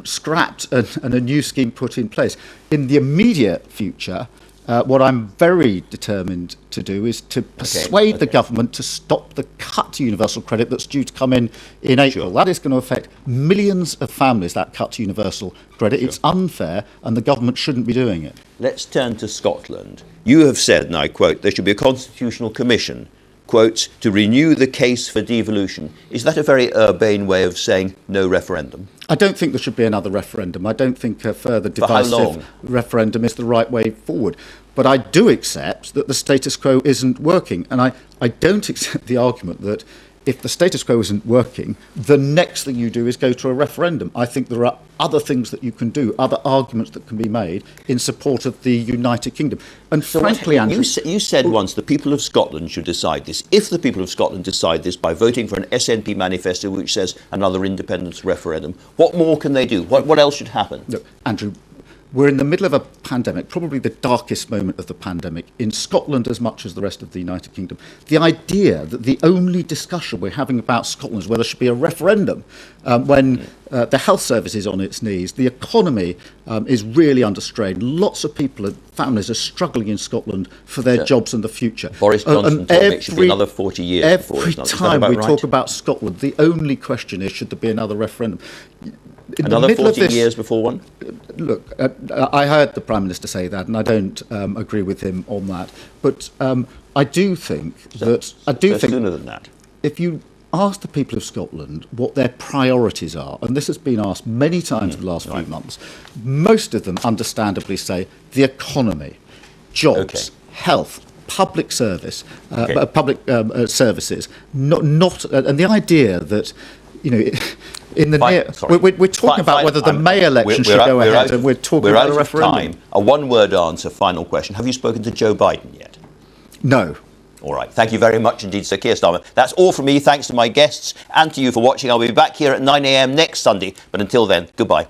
scrapped and a new scheme put in place. In the immediate future, what I'm very determined to do is to persuade the government to stop the cut to universal credit that's due to come in April. Sure. That is going to affect millions of families, that cut to universal credit. Sure. It's unfair, and the government shouldn't be doing it. Let's turn to Scotland. You have said, and I quote, there should be a constitutional commission, quote, to renew the case for devolution. Is that a very urbane way of saying no referendum? I don't think there should be another referendum. I don't think a further divisive referendum is the right way forward. But I do accept that the status quo isn't working. And I don't accept the argument that if the status quo isn't working, the next thing you do is go to a referendum. I think there are other things that you can do, other arguments that can be made in support of the United Kingdom. And so frankly, Andrew... You said once the people of Scotland should decide this. If the people of Scotland decide this by voting for an SNP manifesto which says another independence referendum, what more can they do? What else should happen? Look, Andrew, we're in the middle of a pandemic, probably the darkest moment of the pandemic, in Scotland as much as the rest of the United Kingdom. The idea that the only discussion we're having about Scotland is whether there should be a referendum when the health service is on its knees, the economy is really under strain. Lots of people and families are struggling in Scotland for their jobs and the future. Boris Johnson told me it should be another 40 years. Every time we talk about Scotland, the only question is, should there be another referendum? Another 40 years before one? Look, I heard the Prime Minister say that, and I don't agree with him on that. But I do think sooner than that. If you ask the people of Scotland what their priorities are, and this has been asked many times in the last few months, most of them understandably say the economy, jobs, health, public service, public services, not, and the idea that, you know, in the we're talking about whether the May election should go ahead, and we're talking about a referendum. A one-word answer, final question. Have you spoken to Joe Biden yet? No. All right. Thank you very much indeed, Sir Keir Starmer. That's all from me. Thanks to my guests and to you for watching. I'll be back here at 9 a.m. next Sunday. But until then, goodbye.